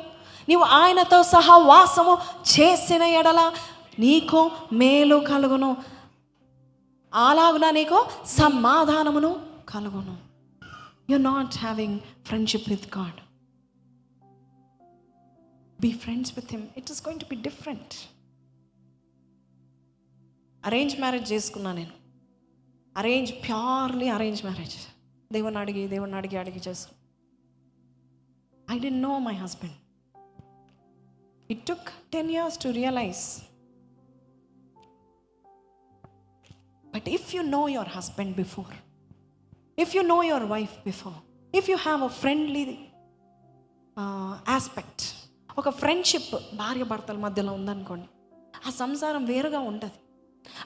నీవు ఆయనతో సహవాసము చేసిన ఎడల నీకు మేలు కలుగును, అలాగున నీకు సమాధానమును కలుగును. You not having friendship with God, be friends with him. It is going to be different. Arrange marriage చేసుకున్నా నేను, ప్యూర్లీ అరేంజ్ మ్యారేజ్. దేవుని అడిగి చేసుకున్నా. I didn't know my husband. It took 10 years to realize. But if you know your husband before, if you know your wife before, if you have a friendly aspect, ఒక friendship భార్య భర్తల మధ్యలో ఉందనుకోండి, ఆ సంసారం వేరుగా ఉంటుంది,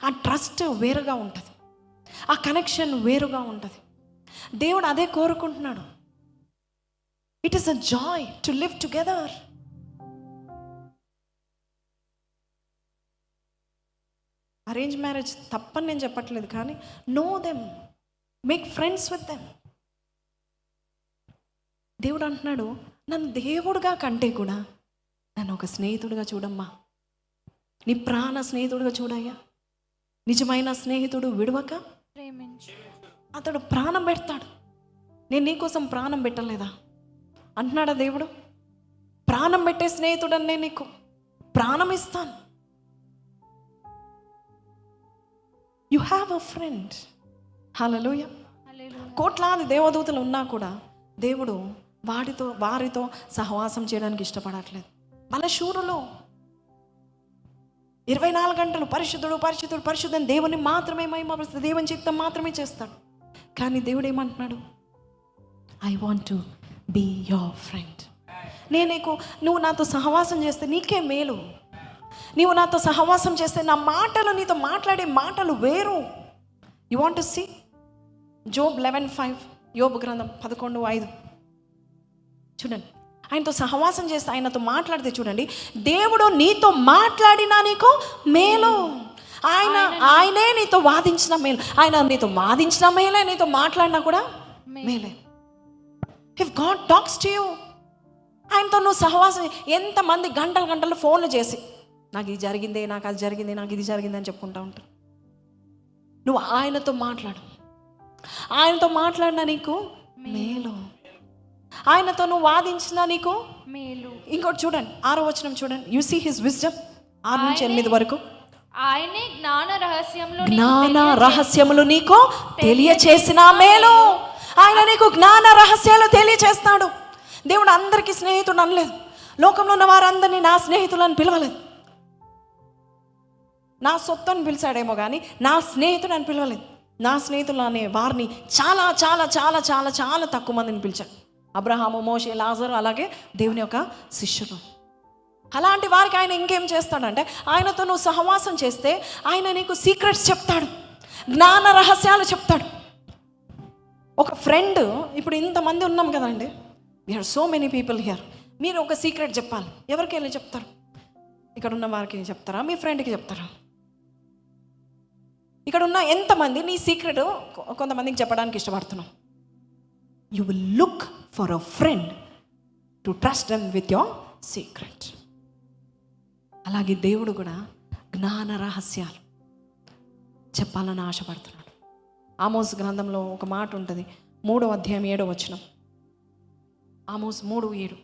ఆ ట్రస్ట్ వేరుగా ఉంటుంది, ఆ కనెక్షన్ వేరుగా ఉంటుంది. దేవుడు అదే కోరుకుంటున్నాడు. It is a joy to live together. Arrange marriage తప్పని నేను చెప్పట్లేదు, కానీ know them, make friends with them. దేవుడు అంటున్నాడు, నన్ను దేవుడుగా కంటే కూడా నన్ను ఒక స్నేహితుడిగా చూడమ్మా, నీ ప్రాణ స్నేహితుడిగా చూడయ్యా. నిజమైన స్నేహితుడు విడవక ప్రేమించు, అతడు ప్రాణం పెడతాడు. నేను నీకోసం ప్రాణం పెట్టలేదా అంటున్నాడా దేవుడు? ప్రాణం పెట్టే స్నేహితుడని నేను నీకు ప్రాణం ఇస్తాను. You have a friend. హల్లెలూయా. కోట్లాది దేవదూతలు ఉన్నా కూడా దేవుడు వారితో సహవాసం చేయడానికి ఇష్టపడట్లేదు. మన శూరులో 24 గంటలు పరిశుద్ధుడు దేవుని మాత్రమే మహిమపరుస్తాడు, దేవుని చిత్తం మాత్రమే చేస్తాడు. కానీ దేవుడు ఏమంటున్నాడు? I want to be your friend. నువ్వు నాతో సహవాసం చేస్తే నీకే మేలు. నీవు నాతో సహవాసం చేస్తే నా మాటలు, నీతో మాట్లాడే మాటలు వేరు. You want to see Job 11:5. యోబు గ్రంథం 11:5 చూడండి. ఆయనతో సహవాసం చేస్తే, ఆయనతో మాట్లాడితే చూడండి, దేవుడు నీతో మాట్లాడినా నీకు మేలు. ఆయనే నీతో వాదించిన మేలు. ఆయన నీతో వాదించిన మేలే, నీతో మాట్లాడినా కూడా మేలే. If God talks to you, ఆయనతో నువ్వు సహవాసం, ఎంతమంది గంటలు గంటలు ఫోన్లు చేసి నాకు ఇది జరిగిందే, నాకు అది జరిగింది, నాకు ఇది జరిగింది అని చెప్పుకుంటూ ఉంటారు. నువ్వు ఆయనతో మాట్లాడు. ఆయనతో మాట్లాడినా నీకు మేలు. ఆయనతో నువ్వు వాదించినా నీకు మేలు. ఇంకోటి చూడండి, 6వ వచనం చూడండి. యు సీ హిస్ విజ్డమ్ 6 నుంచి 8 వరకు. ఆయనే జ్ఞాన రహస్యములు నీకు తెలియచేసిన మేలు. ఆయన నీకు జ్ఞాన రహస్యాలు తెలియచేస్తాడు. దేవుడు అందరికీ స్నేహితుడు అనలేదు. లోకంలో ఉన్న వారందరినీ నా స్నేహితులను పిలవలేదు. నా సొత్తు అని పిలిచాడేమో కానీ నా స్నేహితుడు అని పిలవలేదు. నా స్నేహితులు అనే వారిని చాలా చాలా చాలా చాలా చాలా తక్కువ మందిని పిలిచాడు. అబ్రహాము, మోషే, లాజరు, అలాగే దేవుని యొక్క శిష్యులు. అలాంటి వారికి ఆయన ఇంకేం చేస్తాడంటే, ఆయనతో నువ్వు సహవాసం చేస్తే ఆయన నీకు సీక్రెట్స్ చెప్తాడు, జ్ఞాన రహస్యాలు చెప్తాడు. ఒక ఫ్రెండ్, ఇప్పుడు ఇంతమంది ఉన్నాం కదండి, we are so many people here. మీరు ఒక సీక్రెట్ చెప్పాలి, ఎవరికి వెళ్ళి చెప్తారు? ఇక్కడ ఉన్న వారికి చెప్తారా, మీ ఫ్రెండ్కి చెప్తారా? ఇక్కడ ఉన్న ఎంతమంది నీ సీక్రెట్ కొంతమందికి చెప్పడానికి ఇష్టపడుతున్నావు? You will look for a friend to trust them with your secret. అలాగే దేవుడు కూడా జ్ఞాన రహస్యాలు చెప్పాలని ఆశపడుతున్నాడు. ఆమోస్ గ్రంథంలో ఒక మాట ఉంటుంది, 3వ అధ్యాయం 7వ వచనం. ఆమోస్ 3:7.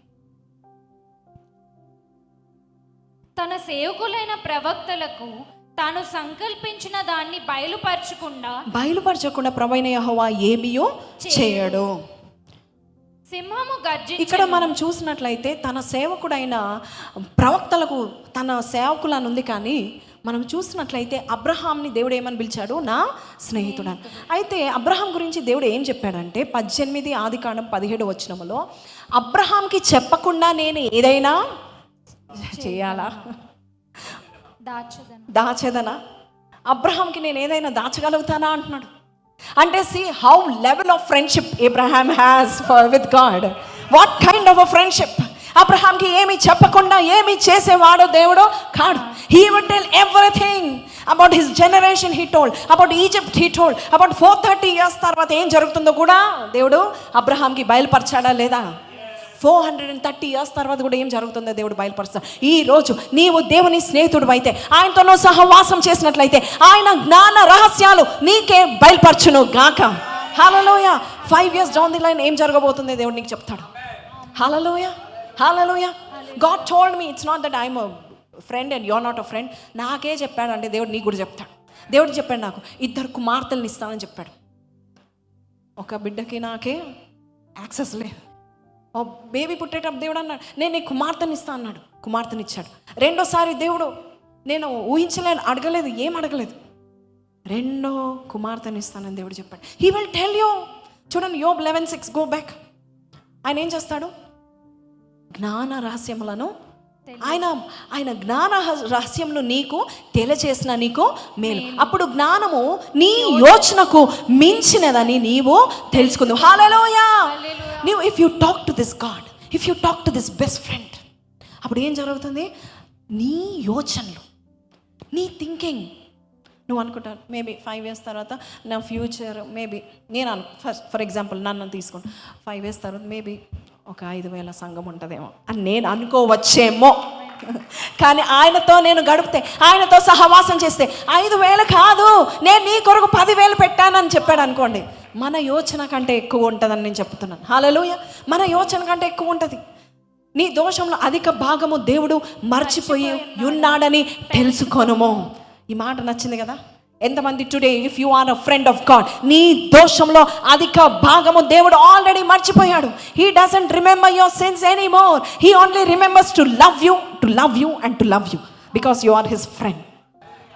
తన సేవకులైన ప్రవక్తలకు తాను సంకల్పించిన దాన్ని బయలుపరచకుండా ప్రభువైన యెహోవా ఏమీయో చేయడు. సింహము గర్జించెను. ఇక్కడ మనం చూసినట్లయితే తన సేవకుడైన ప్రవక్తలకు తన సేవకులను ఉంది, కానీ మనం చూసినట్లయితే అబ్రహాంని దేవుడు ఏమని పిలిచాడు? నా స్నేహితుడు. అయితే అబ్రహాం గురించి దేవుడు ఏం చెప్పాడంటే 18 ఆదికాండం 17 వచనములో, అబ్రహాంకి చెప్పకుండా నేను ఏదైనా చేయాలా? దాచేదనా? అబ్రహాంకి నేను ఏదైనా దాచగలుగుతానా అంటున్నాడు. అంటే see how level of friendship Abraham has with God. What kind of a friendship? అబ్రహాంకి ఏమి చెప్పకుండా ఏమి చేసేవాడో దేవుడు కాడు. He would tell everything about his generation. He told about Egypt. He told about 430 years తర్వాత ఏం జరుగుతుందో కూడా దేవుడు అబ్రహాంకి బయలుపరచాడా లేదా? 430 years తర్వాత కూడా ఏం జరుగుతుందో దేవుడు బయలుపరుస్తాడు. ఈ రోజు నీవు దేవుని స్నేహితుడు అయితే, ఆయనతో నువ్వు సహవాసం చేసినట్లయితే ఆయన జ్ఞాన రహస్యాలు నీకే బయలుపరచును గాక. హల్లెలూయా. 5 years down the line ఏం జరగబోతుంది దేవుడు నీకు చెప్తాడు. హల్లెలూయా, హల్లెలూయా. God told me, it's not that I'm a friend and you're not a friend. నాకే చెప్పాడు అంటే దేవుడు నీకు కూడా చెప్తాడు. దేవుడు చెప్పాడు, నాకు 2 కుమార్తెలను ఇస్తానని చెప్పాడు. ఒక బిడ్డకి నాకే యాక్సెస్ లేదు. ఓ బేబీ పుట్టేటప్పుడు దేవుడు అన్నాడు, నేను నీ కుమార్తెని ఇస్తా అన్నాడు. కుమార్తెని ఇచ్చాడు. రెండోసారి దేవుడు, నేను ఊహించలేను, అడగలేదు, ఏం అడగలేదు, 2వ కుమార్తెని ఇస్తానని దేవుడు చెప్పాడు. He will tell you. చూడండి యోబ్ 11:6, గో బ్యాక్. ఆయన ఏం చేస్తాడు? జ్ఞాన రహస్యములను ఆయన జ్ఞాన రహస్యములు నీకు తెలియచేసిన నీకు మేలు. అప్పుడు జ్ఞానము నీ యోచనకు మించినదని నీవు తెలుసుకుందావు. హల్లెలూయా. నీవు if you talk to this God, if you talk to this best friend, అప్పుడు ఏం జరుగుతుంది? నీ యోచనలు, నీ థింకింగ్, నువ్వు అనుకుంటావు మేబీ 5 years తర్వాత నా ఫ్యూచర్, మేబీ నేను ఫర్ ఎగ్జాంపుల్ నన్ను తీసుకోండి, 5 years తర్వాత మేబీ ఒక 5,000 సంఘం ఉంటుందేమో అని నేను అనుకోవచ్చేమో. కానీ ఆయనతో నేను గడిపితే, ఆయనతో సహవాసం చేస్తే 5,000 కాదు, నేను నీ కొరకు 10,000 పెట్టానని చెప్పాడు అనుకోండి, మన యోచన కంటే ఎక్కువ ఉంటుందని నేను చెప్తున్నాను. హల్లెలూయా. మన యోచన కంటే ఎక్కువ ఉంటుంది. నీ దోషంలో అధిక భాగము దేవుడు మర్చిపోయి ఉన్నాడని తెలుసుకోనుము. ఈ మాట నచ్చింది కదా? ఎంతమంది today if you are a friend of God, నీ దోషంలో అధిక భాగము దేవుడు ఆల్రెడీ మర్చిపోయాడు. He doesn't remember your sins anymore. He only remembers to love you and to love you because you are his friend.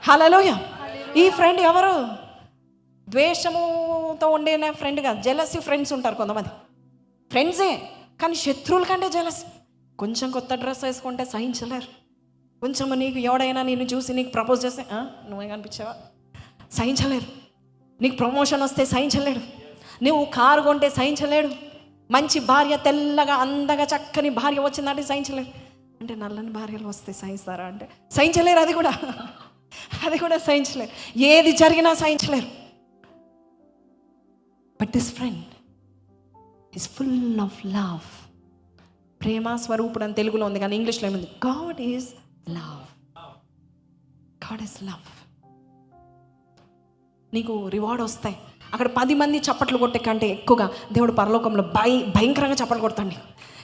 హల్లెలూయా. ఈ ఫ్రెండ్ ఎవరు? ద్వేషముతో ఉండే ఫ్రెండ్ కాదు. జెలసీ ఫ్రెండ్స్ ఉంటారు కొంతమంది. ఫ్రెండ్సే కానీ శత్రువుల కంటే జెలసీ. కొంచెం కొత్త డ్రెస్ వేసుకుంటే సహించలేరు. కొంచెం నీకు ఎవడైనా నిన్ను చూసి నీకు ప్రపోజ్ చేస్తే నువ్వే కనిపించావా, సహించలేరు. నీకు ప్రమోషన్ వస్తే సహించలేడు. నువ్వు కారు కొంటే సహించలేడు, మంచి భార్య తెల్లగా అందగా చక్కని భార్య వచ్చిందంటే సహించలేరు. అంటే నల్లని భార్యలు వస్తే సహిస్తారా అంటే సహించలేరు. అది కూడా సహించలేరు. ఏది జరిగినా సహించలేరు. But this friend is full of love. ప్రేమ స్వరూపుడు అని తెలుగులో ఉంది, కానీ ఇంగ్లీష్లో ఏముంది? God is love. God is love. నీకు రివార్డ్ వస్తాయి. అక్కడ 10 మంది చప్పట్లు కొట్టే కంటే ఎక్కువగా దేవుడు పరలోకంలో భయంకరంగా చప్పట్లు కొడతాడు.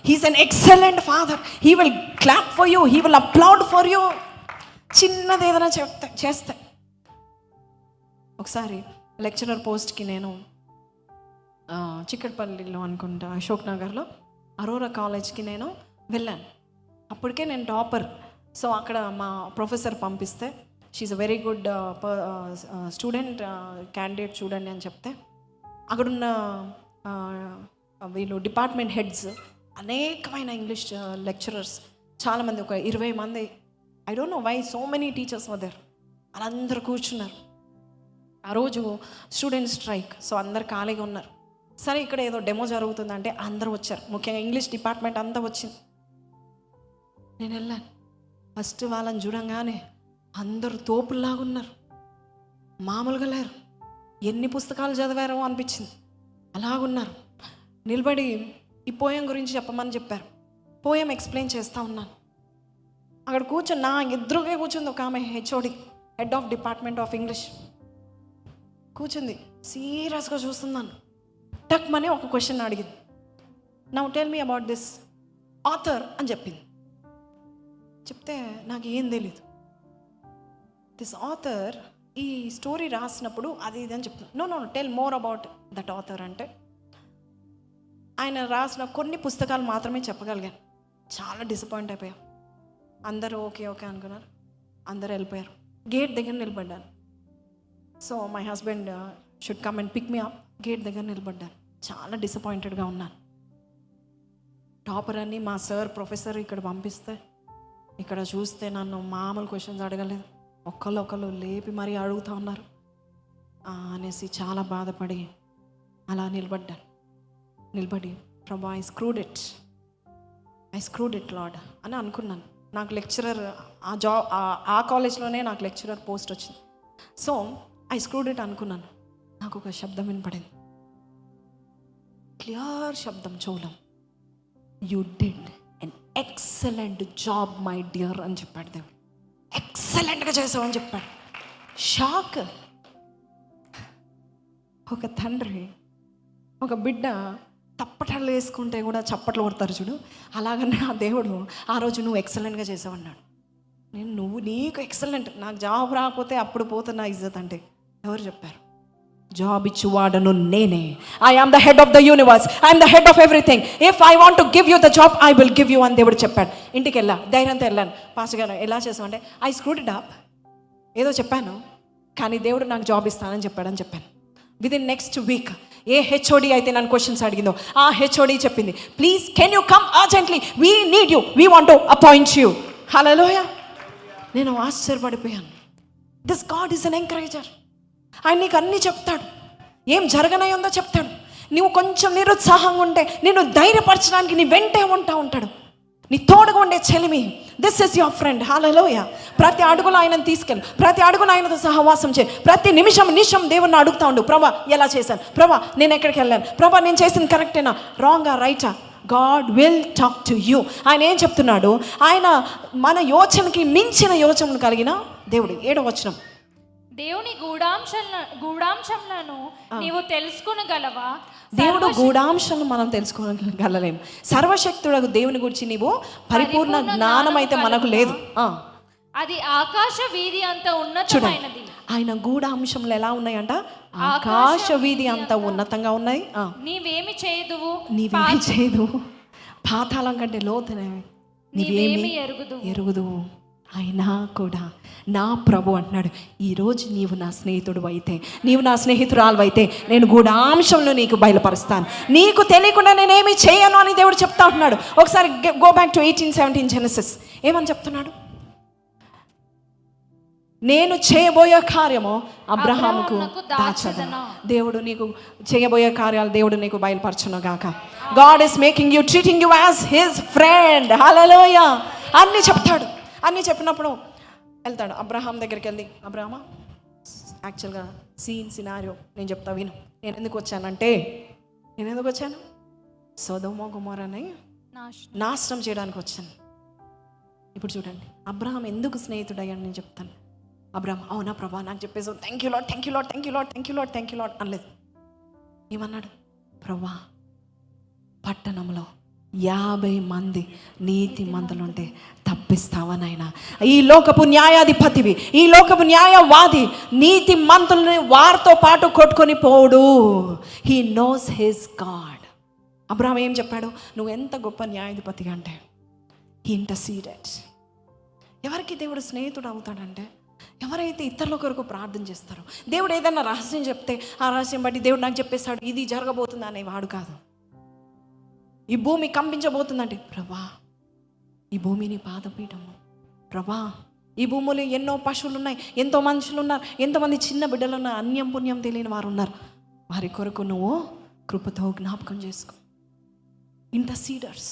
He is an excellent father. He will clap for you, he will applaud for you. చిన్నది ఏదైనా చేస్తే. ఒకసారి లెక్చరర్ పోస్ట్కి నేను చిక్కడపల్లిలో అనుకుంటా, అశోక్ నగర్లో అరోరా కాలేజ్కి నేను వెళ్ళాను. అప్పటికే నేను టాపర్. సో అక్కడ మా ప్రొఫెసర్ పంపిస్తే she is a very good student, candidate చూడండి అని చెప్తే, అక్కడున్న వీళ్ళు డిపార్ట్మెంట్ హెడ్స్, అనేకమైన ఇంగ్లీష్ లెక్చరర్స్, చాలామంది, ఒక 20 మంది, I don't know why so many teachers were there. వాళ్ళందరూ కూర్చున్నారు. ఆ రోజు స్టూడెంట్ స్ట్రైక్, సో అందరు ఖాళీగా ఉన్నారు. సరే ఇక్కడ ఏదో డెమో జరుగుతుందంటే అందరూ వచ్చారు. ముఖ్యంగా ఇంగ్లీష్ డిపార్ట్మెంట్ అంతా వచ్చింది. నేను వెళ్ళాను. ఫస్ట్ వాళ్ళని చూడంగానే అందరూ తోపుల్లాగా ఉన్నారు, మామూలుగా లేరు. ఎన్ని పుస్తకాలు చదివారో అనిపించింది. అలాగున్నారు. నిలబడి ఈ పోయం గురించి చెప్పమని చెప్పారు. పోయం ఎక్స్ప్లెయిన్ చేస్తూ ఉన్నాను. అక్కడ కూర్చొని నా ఎదురుగా కూర్చుంది ఒక ఆమె, HOD, head of department of English కూర్చుంది. సీరియస్గా చూస్తున్నాను. టక్ మని ఒక క్వశ్చన్ అడిగింది. Now tell me about this author అని చెప్పింది. చెప్తే నాకు ఏం తెలీదు. దిస్ ఆథర్ ఈ స్టోరీ రాసినప్పుడు అది ఇది అని చెప్తున్నాను. No tell more about that author అంటే, ఆయన రాసిన కొన్ని పుస్తకాలు మాత్రమే చెప్పగలిగాను. చాలా డిసప్పాయింట్ అయిపోయాం. అందరూ ఓకే అనుకున్నారు. అందరూ వెళ్ళిపోయారు. గేట్ దగ్గర నిలబడ్డాను. So my husband should come and pick me up. Gate దగ్గర నిలబడ్డాను. చాలా డిసప్పాయింటెడ్గా ఉన్నాను. టాపర్ అని మా సార్ ప్రొఫెసర్ ఇక్కడ పంపిస్తే, ఇక్కడ చూస్తే నన్ను మామూలు క్వశ్చన్స్ అడగలేదు. ఒకళ్ళు లేపి మరీ అడుగుతూ ఉన్నారు అనేసి చాలా బాధపడి అలా నిలబడి ప్రభా ఐ స్క్రూడ్ ఇట్ లార్డ్ అని అనుకున్నాను. నాకు లెక్చరర్ ఆ కాలేజ్లోనే నాకు లెక్చరర్ పోస్ట్ వచ్చింది. సో ఐ స్క్రూడ్ ఇట్ అనుకున్నాను. నాకు ఒక శబ్దం వినపడింది, క్లియర్ శబ్దం చెవులం. You did an excellent job my dear అని చెప్పాడు దేవుడు. ఎక్సలెంట్గా చేసావు అని చెప్పాడు. షాక్. ఒక తండ్రి ఒక బిడ్డ తప్పటలు వేసుకుంటే కూడా చప్పట్లు కొడతారు చూడు, అలాగనే ఆ దేవుడు ఆ రోజు నువ్వు ఎక్సలెంట్గా చేసావు అన్నాడు. నీకు ఎక్సలెంట్, నాకు జాబ్ రాకపోతే అప్పుడు పోతున్నా ఇజ్జత్ అంటే ఎవరు చెప్పారు? జాబ్ ఇచ్చువాడను నేనే. I am the head of the universe, I'm the head of everything. If I want to give you the job I will give you అని దేవుడు చెప్పాడు. ఇంటికి వెళ్ళా, ధైర్యంతో వెళ్ళాను. పాస్టర్ గారు ఎలా చేసామంటే ఐ స్క్రూడ్ ఇట్ అప్, ఏదో చెప్పాను కానీ దేవుడు నాకు జాబ్ ఇస్తానని చెప్పాడని చెప్పాను. విదిన్ నెక్స్ట్ వీక్ ఏ హెచ్ఓడి అయితే నన్ను క్వశ్చన్స్ అడిగిందో ఆ హెచ్ఓడి చెప్పింది, please can you come urgently, we need you, we want to appoint you. హల్లెలూయా. నేను ఆశ్చర్యపడిపోయాను. This God is an encourager. ఆయన నీకు అన్నీ చెప్తాడు, ఏం జరగనయ్యిందో చెప్తాడు. నువ్వు కొంచెం నిరుత్సాహంగా ఉంటే నిన్ను ధైర్యపరచడానికి నీ వెంటే ఉంటాడు. నీ తోడుగా ఉండే చెలిమి. This is your friend. హల్లెలూయా. ప్రతి అడుగులో ఆయనను తీసుకెళ్ళి, ప్రతి అడుగులో ఆయనతో సహవాసం చేయి. ప్రతి నిమిషం దేవుణ్ణి అడుగుతా ఉండు, ప్రభా ఎలా చేశాను, ప్రభా నేను ఎక్కడికి వెళ్ళాను, ప్రభా నేను చేసింది కరెక్టేనా, రాంగా, రైటా. God will talk to you. ఆయన ఏం చెప్తున్నాడు? ఆయన మన యోచనకి మించిన యోచనలు కలిగిన దేవుడు. 7వ వచనం, దేవుని గూఢాంశములను నీవు తెలుసుకొనగలవా? దేవుడు గూఢాంశాలను మనం తెలుసుకోగలలేము. సర్వశక్తుడకు దేవుని గురించి నీవు పరిపూర్ణ జ్ఞానం అయితే మనకు లేదు. అది ఆకాశ వీధి అంత ఉన్నతమైనది. ఆయన గూఢాంశములు ఎలా ఉన్నాయంట? ఆకాశ వీధి అంత ఉన్నతంగా ఉన్నాయి. నీవేమి చేయదువు, పాతాళం కంటే లోతునవి నీవేమి ఎరుగుదువు. అయినా కూడా నా ప్రభు అంటున్నాడు, ఈరోజు నీవు నా స్నేహితుడు అయితే, నీవు నా స్నేహితురాలు అయితే నేను గూఢాంశంలో నీకు బయలుపరుస్తాను, నీకు తెలియకుండా నేనేమి చేయను అని దేవుడు చెప్తా ఉంటున్నాడు. ఒకసారి గో బ్యాక్ టు 18:17 జెనసిస్. ఏమని చెప్తున్నాడు? నేను చేయబోయే కార్యము అబ్రహాముకు అబ్రహామునకు దాచదను. దేవుడు నీకు చేయబోయే కార్యాలు దేవుడు నీకు బయలుపరచును గాక. God is making you, treating you as his friend. హల్లెలూయా. అన్నీ చెప్తాడు. అన్నీ చెప్పినప్పుడు వెళ్తాడు అబ్రహాం దగ్గరికి వెళ్ళి, అబ్రహమా యాక్చువల్గా సినారియో నేను చెప్తా విను. నేను ఎందుకు వచ్చాను? సొదొమ గొమొర్రాని నాశనం చేయడానికి వచ్చాను. ఇప్పుడు చూడండి, అబ్రహాం ఎందుకు స్నేహితుడయ్యాను నేను చెప్తాను. అబ్రహాం అవునా ప్రభా నాకు చెప్పేసి థ్యాంక్ యూ లార్డ్ అనలేదు. ఏమన్నాడు? ప్రభా పట్టణంలో 50 మంది నీతి మంతులుంటే తప్పిస్తావనైనా, ఈ లోకపు న్యాయాధిపతివి, ఈ లోకపు న్యాయవాది నీతి మంతుల్ని వారితో పాటు కొట్టుకొని పోడు. He knows his God. Abraham ఏం చెప్పాడు? నువ్వు ఎంత గొప్ప న్యాయాధిపతిగా అంటే హీ ఇంటర్సీడెడ్. ఎవరికి దేవుడు స్నేహితుడు అవుతాడంటే ఎవరైతే ఇతరుల కొరకు ప్రార్థన చేస్తారో. దేవుడు ఏదైనా రహస్యం చెప్తే ఆ రహస్యం బట్టి దేవుడు నాకు చెప్పేస్తాడు ఇది జరగబోతుంది అనేవాడు కాదు. ఈ భూమి కంపించబోతుందంటే ప్రభా ఈ భూమి నీ పాదపీఠము, ప్రభా ఈ భూమిలో ఎన్నో పశువులు ఉన్నాయి, ఎంతో మనుషులు ఉన్నారు, ఎంతోమంది చిన్న బిడ్డలు ఉన్నారు, అన్యం పుణ్యం తెలియని వారు ఉన్నారు. వారి కొరకు నువ్వు కృపతో జ్ఞాపకం చేసుకో. ఇంటర్సీడర్స్,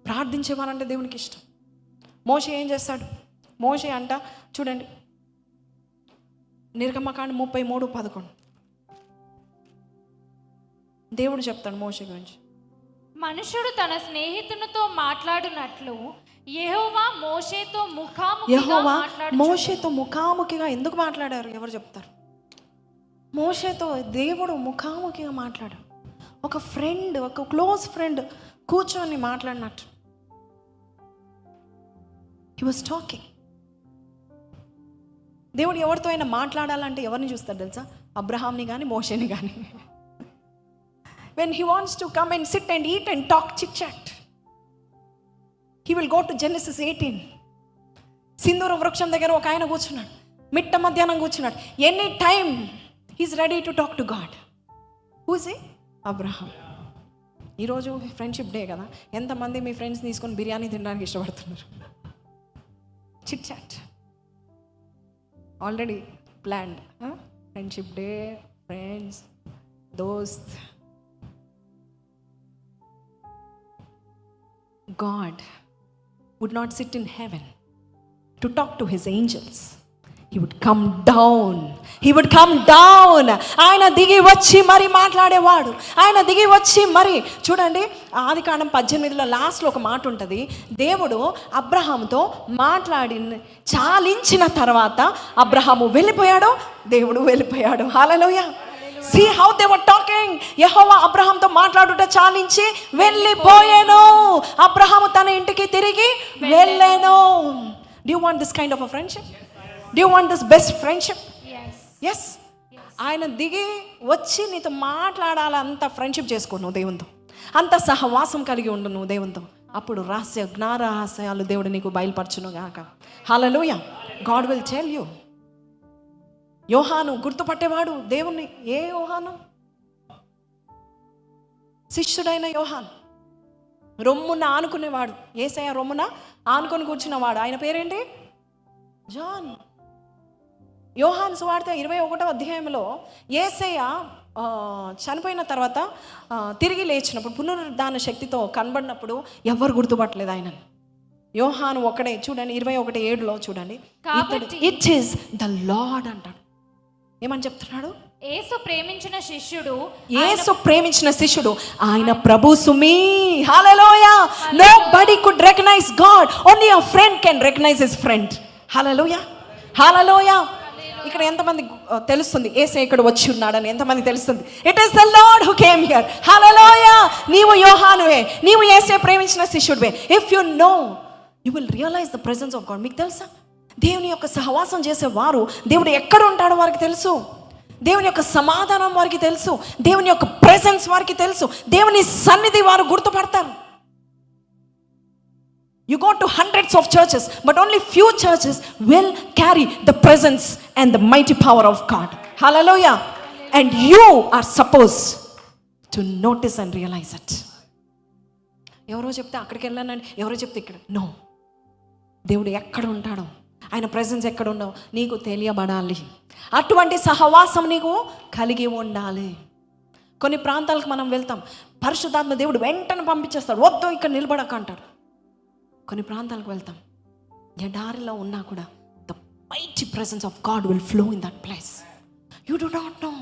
ప్రార్థించేవారంటే దేవునికి ఇష్టం. మోషే ఏం చేస్తాడు? మోషే అంట చూడండి, నిర్గమకాండ 33:11 దేవుడు చెప్తాడు మోషే గురించి. మనుషుడు తన స్నేహితునితో మాట్లాడినట్లు యెహోవా మోషేతో ముఖాముఖిగా ఎందుకు మాట్లాడారు? ఎవరు చెప్తారు? మోషేతో దేవుడు ముఖాముఖిగా మాట్లాడారు. ఒక ఫ్రెండ్, ఒక క్లోజ్ ఫ్రెండ్ కూర్చొని మాట్లాడినట్టు. He was talking. దేవుడు ఎవరితో అయినా మాట్లాడాలంటే ఎవరిని చూస్తాడు తెలుసా? అబ్రహాంని కానీ మోషేని కానీ. When he wants to come and sit and eat and talk chit-chat, he will go to Genesis 18. సింధూర వృక్షం దగ్గర ఒక ఆయన కూర్చున్నాడు, మిట్ట మధ్యాహ్నం కూర్చున్నాడు. Any time he's ready to talk to God. Who's a? Abraham. ఈరోజు ఫ్రెండ్షిప్ డే కదా, ఎంతమంది మీ ఫ్రెండ్స్ తీసుకొని బిర్యానీ తినడానికి ఇష్టపడుతున్నారు? Chit chat already planned. Friendship day, friends, దోస్త్. God would not sit in heaven to talk to his angels. He would come down. ఆయన దిగి వచ్చి మరి మాట్లాడేవాడు. ఆయన దిగి వచ్చి మరి చూడండి, ఆదికాండం 18లో లాస్ట్లో ఒక మాట ఉంటుంది. దేవుడు అబ్రహాముతో మాట్లాడి చాలించిన తర్వాత అబ్రహాము వెళ్ళిపోయాడు, దేవుడు వెళ్ళిపోయాడు. హల్లెలూయా. See how they were talking. యెహోవా అబ్రహాంతో మాట్లాడుట చాలించి వెళ్ళిపోయాను. అబ్రహాము తన ఇంటికి తిరిగి వెళ్ళాను. Do you want this kind of a friendship? Do you want this best friendship? Yes. ఆయన దిగి వచ్చి నీతో మాట్లాడాలి, అంత ఫ్రెండ్షిప్ చేసుకో నువ్వు దేవునితో, అంత సహవాసం కలిగి ఉండు నువ్వు దేవునితో. అప్పుడు జ్ఞానరహస్యాలు దేవుడు నీకు బయలుపరచును గాక. హల్లెలూయా. God will tell you. యోహాను గుర్తుపట్టేవాడు దేవుణ్ణి. ఏ యోహాను? శిష్యుడైన యోహాను. రొమ్మున ఆనుకునేవాడు, యేసయ్య రొమ్మున ఆనుకొని కూర్చున్నవాడు. ఆయన పేరేంటి? జాన్. యోహాను సువార్త 21వ అధ్యాయంలో యేసయ్య చనిపోయిన తర్వాత తిరిగి లేచినప్పుడు పునరుద్ధాన శక్తితో కనబడినప్పుడు ఎవరు గుర్తుపట్టలేదు ఆయనను. యోహాను ఒకడే. చూడండి 21:7లో చూడండి, ఇట్ ఈస్ ద లార్డ్ అంటాడు. ఏమని చెప్తున్నాడు? యేసు ప్రేమించిన శిష్యుడు ఆయన ప్రభు సుమీ. హల్లెలూయా. Nobody could recognize God, only a friend can recognize his friend. హల్లెలూయా. హల్లెలూయా. ఇక్కడ ఎంతమంది తెలుస్తుంది యేసయ్య ఇక్కడ వచ్చి ఉన్నాడని? ఎంతమంది తెలుస్తుంది? It is the Lord who came here. హల్లెలూయా. నీవు యోహానువే, నీవు యేసయ్య ప్రేమించిన శిష్యుడివే. If you know, you will realize the presence of God. మీకు తెలుసా, దేవుని యొక్క సహవాసం చేసేవారు దేవుడు ఎక్కడ ఉంటాడో వారికి తెలుసు, దేవుని యొక్క సమాధానం వారికి తెలుసు, దేవుని యొక్క ప్రెసెన్స్ వారికి తెలుసు, దేవుని సన్నిధి వారు గుర్తుపడతారు. You go to hundreds of churches, but only few churches will carry the presence and the mighty power of God. Hallelujah. And you are supposed to notice and realize it. ఎవరో చెప్తే అక్కడికి వెళ్ళానని, ఎవరో చెప్తే ఇక్కడ. నో, దేవుడు ఎక్కడ ఉంటాడో ఆయన ప్రెజెన్స్ ఎక్కడుండవు నీకు తెలియబడాలి. అటువంటి సహవాసం నీకు కలిగి ఉండాలి. కొన్ని ప్రాంతాలకు మనం వెళ్తాం, పరిశుద్ధాత్మ దేవుడు వెంటనే పంపించేస్తాడు, వద్దు ఇక్కడ నిలబడక అంటాడు. కొన్ని ప్రాంతాలకు వెళ్తాం, ఎడారిలో ఉన్నా కూడా the mighty presence of God will flow in that place. You do not know.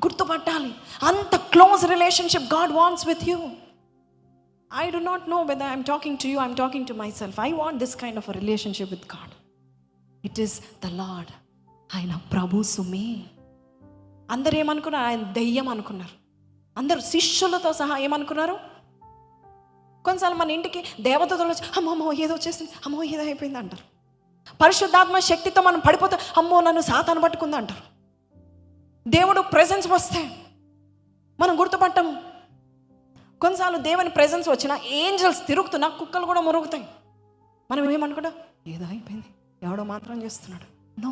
గుర్తుపట్టాలి, అంత close relationship God wants with you. I do not know whether I'm talking to you, I'm talking to myself. I want this kind of a relationship with God. It is the Lord. ఆయన ప్రభు సుమి. అందరు ఏమనుకున్నారు? ఆయన దెయ్యం అనుకున్నారు. అందరు శిష్యులతో సహా ఏమనుకున్నారు? కొన్నిసార్లు మన ఇంటికి దేవతలు వచ్చి అమ్మో ఏదో వచ్చేసింది, అమ్మో ఏదో అయిపోయింది అంటారు. పరిశుద్ధాత్మ శక్తితో మనం పడిపోతే అమ్మో నన్ను సాతాను పట్టుకుంది అంటారు. దేవుడు ప్రెజెన్స్ వస్తే మనం గుర్తుపట్టము. కొన్నిసార్లు దేవుని ప్రెజెన్స్ వచ్చిన ఏంజల్స్ తిరుగుతున్నా కుక్కలు కూడా మురుగుతాయి. మనం ఏమనుకుంటా ఏదో అయిపోయింది, ఎవడో మాత్రం చేస్తున్నాడు. నో,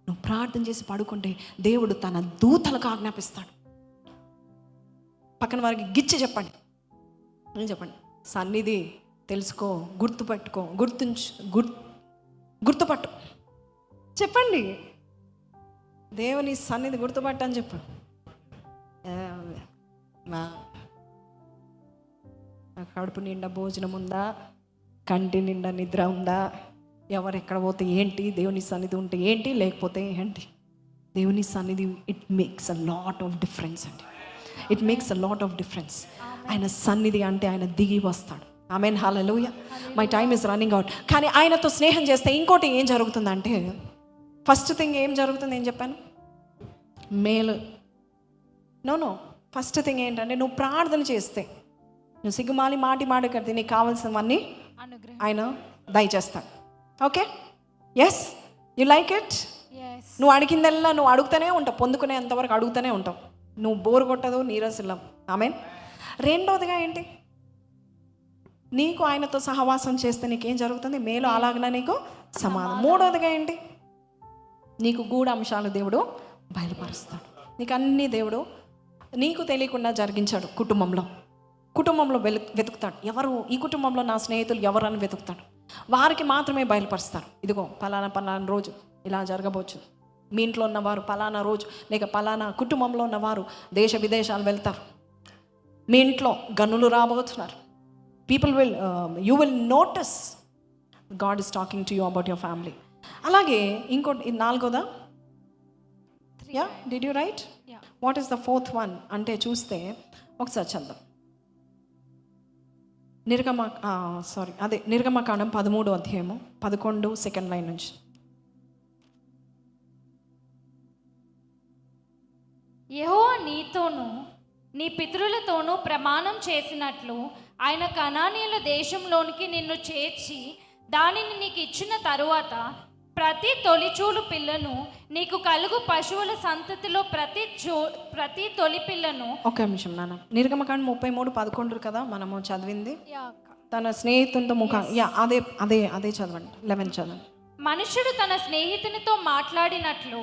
నువ్వు ప్రార్థన చేసి పడుకుంటే దేవుడు తన దూతలకు ఆజ్ఞాపిస్తాడు. పక్కన వారికి గిచ్చి చెప్పండి, ఏం చెప్పండి, సన్నిధి తెలుసుకో, గుర్తుపట్టుకో, గుర్తుపట్టు చెప్పండి. దేవుని సన్నిధి గుర్తుపట్టు అని చెప్పు. నా కడుపు నిండా భోజనం ఉందా, కంటి నిండా నిద్ర ఉందా, ఎవరు ఎక్కడ పోతే ఏంటి, దేవుని సన్నిధి ఉంటే ఏంటి, లేకపోతే ఏంటి. దేవుని సన్నిధి it makes a lot of difference అండి. It makes a lot of difference. ఆయన సన్నిధి అంటే ఆయన దిగి వస్తాడు. ఆమేన్, హల్లెలూయా. My time is running out. కానీ ఆయనతో స్నేహం చేస్తే ఇంకోటి ఏం జరుగుతుందంటే, ఫస్ట్ థింగ్ ఏం జరుగుతుంది, ఏం చెప్పాను, మేలు. నో, ఫస్ట్ థింగ్ ఏంటంటే నువ్వు ప్రార్థన చేస్తే, నువ్వు సిగ్గుమాలి మాటకడితే నీకు కావాల్సినవన్నీ ఆయన దయచేస్తాడు. Okay, yes, you like it. నువ్వు అడిగిందల్లా నువ్వు అడుగుతూనే ఉంటావు, పొందుకునే అంతవరకు అడుగుతూనే ఉంటావు. నువ్వు బోరు కొట్టదు, నీరసిల్లం. ఆమేన్. రెండోదిగా ఏంటి, నీకు ఆయనతో సహవాసం చేస్తే నీకేం జరుగుతుంది, మేలు, అలాగనే నీకు సమాధానం. మూడోదిగా ఏంటి, నీకు గూఢ అంశాలు దేవుడు బయలుపరుస్తాడు. నీకు అన్ని దేవుడు నీకు తెలియకుండా జరిగించాడు. కుటుంబంలో వెతుకుతాడు. ఎవరు ఈ కుటుంబంలో నా స్నేహితులు ఎవరు అని వెతుకుతాడు. వారికి మాత్రమే బయలుపరుస్తారు. ఇదిగో పలానా రోజు ఇలా జరగబోచ్చు, మీ ఇంట్లో ఉన్నవారు పలానా రోజు, లేక పలానా కుటుంబంలో ఉన్నవారు దేశ విదేశాలు వెళ్తారు, మీ ఇంట్లో గనులు రాబోతున్నారు. you will notice God is talking to you about your family. అలాగే ఇంకోటి నాలుగోదా, yeah, did you right? What is the fourth one అంటే చూస్తే ఒకసారి చందాం. నిర్గమకాండం 13వ అధ్యాయము 11 సెకండ్ లైన్ నుంచి. యెహోవా నీతోనూ నీ పితరులతోనూ ప్రమాణం చేసినట్లు ఆయన కనానీయుల దేశంలోనికి నిన్ను చేర్చి దానిని నీకు ఇచ్చిన తరువాత ప్రతి తొలిచూలు పిల్లను, నీకు కలుగు పశువుల సంతతిలో ప్రతి తొలి పిల్లను. ఒక నిమిషం నాన్న, నిర్గమకాండం 33:11 కదా మనము చదివింది. తన స్నేహితునితో అదే చదవండి, 11 చదవండి. మనుషుడు తన స్నేహితునితో మాట్లాడినట్లు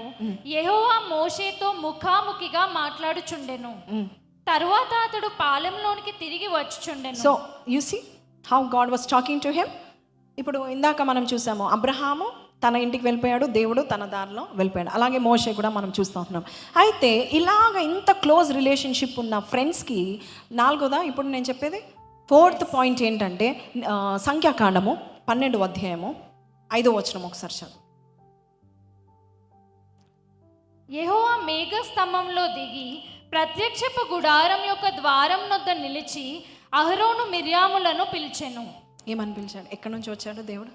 యెహోవా మోషేతో ముఖాముఖిగా మాట్లాడుచుండెను. తరువాత అతడు పాలెంలోనికి తిరిగి వచ్చుచుండెను. So you see how God was talking to him. ఇప్పుడు ఇందాక మనం చూసాము, అబ్రహాము తన ఇంటికి వెళ్ళిపోయాడు, దేవుడు తన దారిలో వెళ్ళిపోయాడు. అలాగే మోషే కూడా మనం చూస్తూ ఉన్నాం. అయితే ఇలాగ ఇంత క్లోజ్ రిలేషన్షిప్ ఉన్న ఫ్రెండ్స్కి నాలుగోదా ఇప్పుడు నేను చెప్పేది, ఫోర్త్ పాయింట్ ఏంటంటే సంఖ్యాకాండము 12వ అధ్యాయము 5వ వచనం ఒకసారి చదువు. యెహోవా మేఘస్తంభంలో దిగి ప్రత్యక్షపు గుడారం యొక్క ద్వారం వద్ద నిలిచి అహరోను మిర్యాములను పిలిచెను. ఏమని పిలిచాడు? ఎక్కడి నుంచి వచ్చాడు దేవుడు?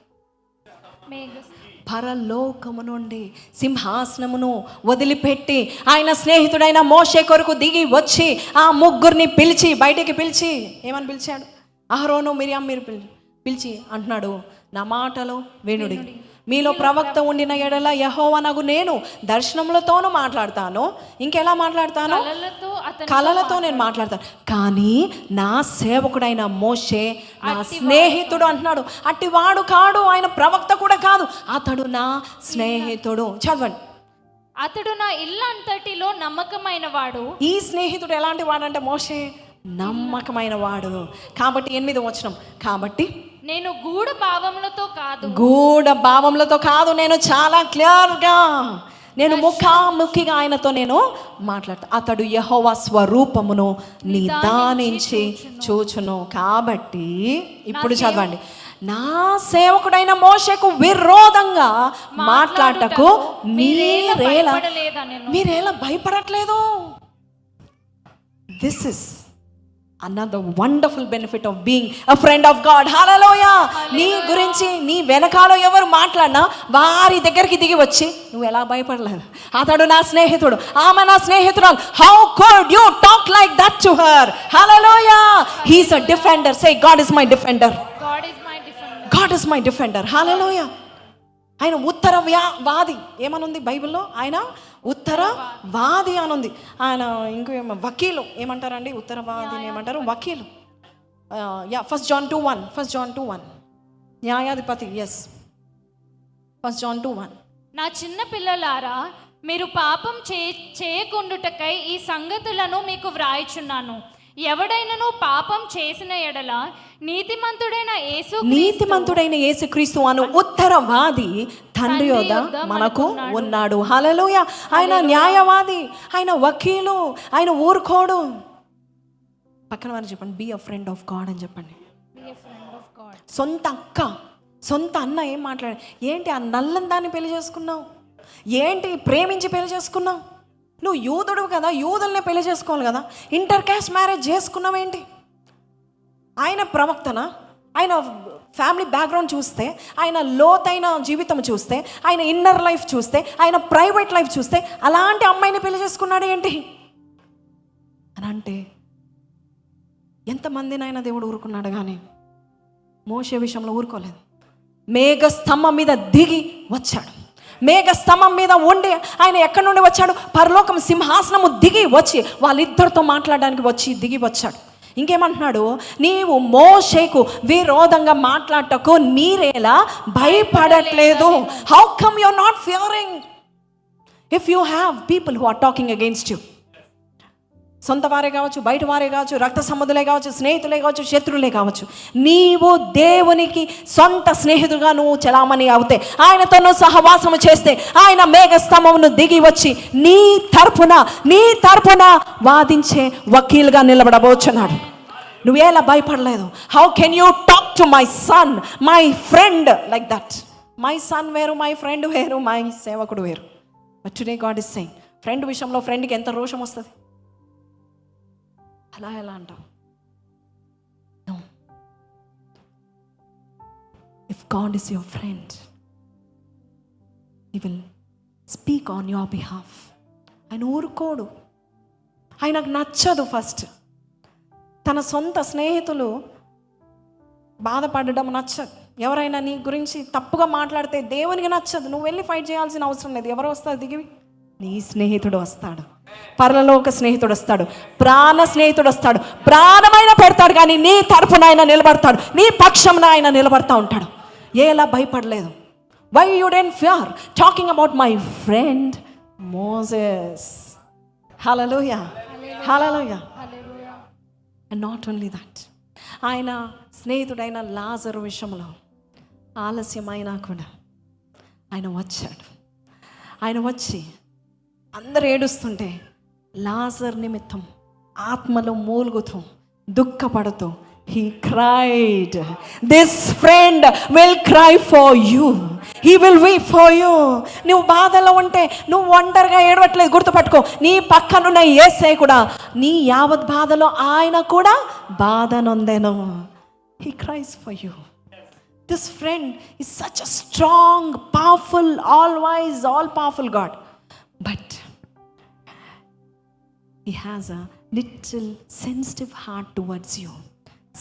మేఘస్తంభం. పరలోకము నుండి సింహాసనమును వదిలిపెట్టి ఆయన స్నేహితుడైన మోషే కొరకు దిగి వచ్చి ఆ ముగ్గురిని పిలిచి బయటికి పిలిచి ఏమని పిలిచాడు? అహరోను మిరియాం మీరు పిలిచి అంటున్నాడు, నా మాటలు వినుడి, మీలో ప్రవక్త ఉండిన ఎడల యెహోవానగు నేను దర్శనములతోనూ మాట్లాడతాను. ఇంకెలా మాట్లాడతాను? కలలతో నేను మాట్లాడతాను. కానీ నా సేవకుడైన మోషే నా స్నేహితుడు అంటున్నాడు. అట్టి వాడు కాడు, ఆయన ప్రవక్త కూడా కాదు, అతడు నా స్నేహితుడు. చదవండి. అతడు నా ఇల్లు అంతటిలో నమ్మకమైన వాడు. ఈ స్నేహితుడు ఎలాంటి వాడు అంటే మోషే నమ్మకమైన వాడు. కాబట్టి 8వ వచనం, కాబట్టి నేను గూఢ భావములతో కాదు, గూఢ భావములతో కాదు, నేను చాలా క్లియర్గా, నేను ముఖాముఖిగా ఆయనతో నేను మాట్లాడతా. అతడు యెహోవా స్వరూపమును నిదానించి చూచును. కాబట్టి ఇప్పుడు చదవండి, నా సేవకుడైన మోషేకు విరోధంగా మాట్లాడటకు మీరేలా భయపడట్లేదు? This is another wonderful benefit of being a friend of God. Hallelujah. నీ గురించి నీ వెనకాల ఎవరు మాట్లాడినా వారి దగ్గరికి దిగి వచ్చి నువ్వు ఎలా భయపడలేదు? అతడు నా స్నేహితుడు, ఆమె నా స్నేహితురాలు. How could you talk like that to her? Hallelujah. He is a defender. Say, God is my defender. God is my defender. God is my defender. Hallelujah. ఆయన ఉత్తరవాది ఏమనుంది బైబిల్లో? ఆయన ఉత్తరవాది అనుంది. ఆయన ఇంకో వకీలు ఏమంటారండి? ఉత్తరవాదిని ఏమంటారు? వకీలు. ఫస్ట్ జాన్ 2:1 న్యాయాధిపతి. Yes, first John 2:1. నా చిన్న పిల్లలారా, మీరు పాపం చేయకుండుటకై ఈ సంగతులను మీకు వ్రాయిచున్నాను. ఎవడైనను పాపం చేసిన ఎడల నీతిమంతుడైన యేసుక్రీస్తు అను ఉత్తరవాది తండ్రి యొద్ద మనకు ఉన్నాడు. హల్లెలూయా. ఆయన న్యాయవాది, ఆయన వకీలు, ఆయన ఊరుకోడు. పక్కన వారు చెప్పండి, be a friend of God అని చెప్పండి. సొంత అక్క, సొంత అన్న ఏం మాట్లాడారు? ఏంటి ఆ నల్లని దాన్ని పెళ్లి చేసుకున్నావు? ఏంటి ప్రేమించి పెళ్లి చేసుకున్నావు? నువ్వు యూదుడు కదా, యూదుల్నే పెళ్లి చేసుకోవాలి కదా, ఇంటర్ క్యాస్ట్ మ్యారేజ్ చేసుకున్నావేంటి? ఆయన ప్రవక్తన, ఆయన ఫ్యామిలీ బ్యాక్గ్రౌండ్ చూస్తే, ఆయన లోతైన జీవితం చూస్తే, ఆయన ఇన్నర్ లైఫ్ చూస్తే, ఆయన ప్రైవేట్ లైఫ్ చూస్తే అలాంటి అమ్మాయిని పెళ్లి చేసుకున్నాడు ఏంటి అని అంటే ఎంతమందినైనా దేవుడు ఊరుకున్నాడు, కానీ మోషే విషయంలో ఊరుకోలేదు. మేఘ స్తంభం మీద దిగి వచ్చాడు. మేఘ స్తంభం మీద ఉండి ఆయన ఎక్కడి నుండి వచ్చాడు? పరలోకం సింహాసనము దిగి వచ్చి వాళ్ళిద్దరితో మాట్లాడడానికి దిగి వచ్చాడు. ఇంకేమంటున్నాడు? నీవు మోషేకు విరోధంగా మాట్లాడటకు మీరేలా భయపడట్లేదు? How come you are not fearing if you have people who are talking against you? సొంత వారే కావచ్చు, బయట వారే కావచ్చు, రక్త సంబంధులే కావచ్చు, స్నేహితులే కావచ్చు, శత్రువులే కావచ్చు. నీవు దేవునికి సొంత స్నేహితుడుగా నువ్వు చలామణి అవుతే, ఆయనతో నువ్వు సహవాసము చేస్తే, ఆయన మేఘస్తంభమును దిగి వచ్చి నీ తరపున వాదించే వకీలుగా నిలబడబోచున్నాడు. నువ్వేలా భయపడలేదు? How can you talk to my son, my friend like that? My son వేరు, మై ఫ్రెండ్ వేరు, మై సేవకుడు వేరు. But today God is saying, friend విషయంలో ఫ్రెండ్కి ఎంత రోషం వస్తుంది? అలా ఎలా అంటావు? No. If God is your friend, he will speak on your behalf. ఆయన ఊరుకోడు. ఆయనకు నచ్చదు ఫస్ట్. తన సొంత స్నేహితులు బాధపడడం నచ్చదు. ఎవరైనా నీ గురించి తప్పుగా మాట్లాడితే దేవునికి నచ్చదు. నువ్వు వెళ్ళి ఫైట్ చేయాల్సిన అవసరం లేదు. ఎవరు వస్తారు దిగివి? నీ స్నేహితుడు వస్తాడు, పరలోక స్నేహితుడు వస్తాడు, ప్రాణ స్నేహితుడు వస్తాడు. ప్రాణమైన పెడతాడు, కానీ నీ తరపున ఆయన నిలబడతాడు, నీ పక్షంన ఆయన నిలబడతా ఉంటాడు. ఎలా భయపడలేదు? Why you don't fear talking about my friend Moses? Hallelujah, hallelujah. And not only that, ఆయన స్నేహితుడైన లాజరు విషయంలో ఆలస్యమైనా కూడా ఆయన వచ్చాడు. ఆయన వచ్చి అందరు ఏడుస్తుంటే లాజర్ నిమిత్తం ఆత్మలో మూలుగుతూ దుఃఖపడుతూ he cried, this friend will cry for you, he will weep for you. నువ్వు బాధలో ఉంటే నువ్వు ఒంటరిగా ఏడవట్లేదు, గుర్తుపట్టుకో. నీ పక్కనున్న యేసయ్య కూడా నీ యావత్ బాధలో ఆయన కూడా బాధ నొందెను. he cries for you. This friend is such a strong, powerful, all wise, all powerful God, but he has a little sensitive heart towards you.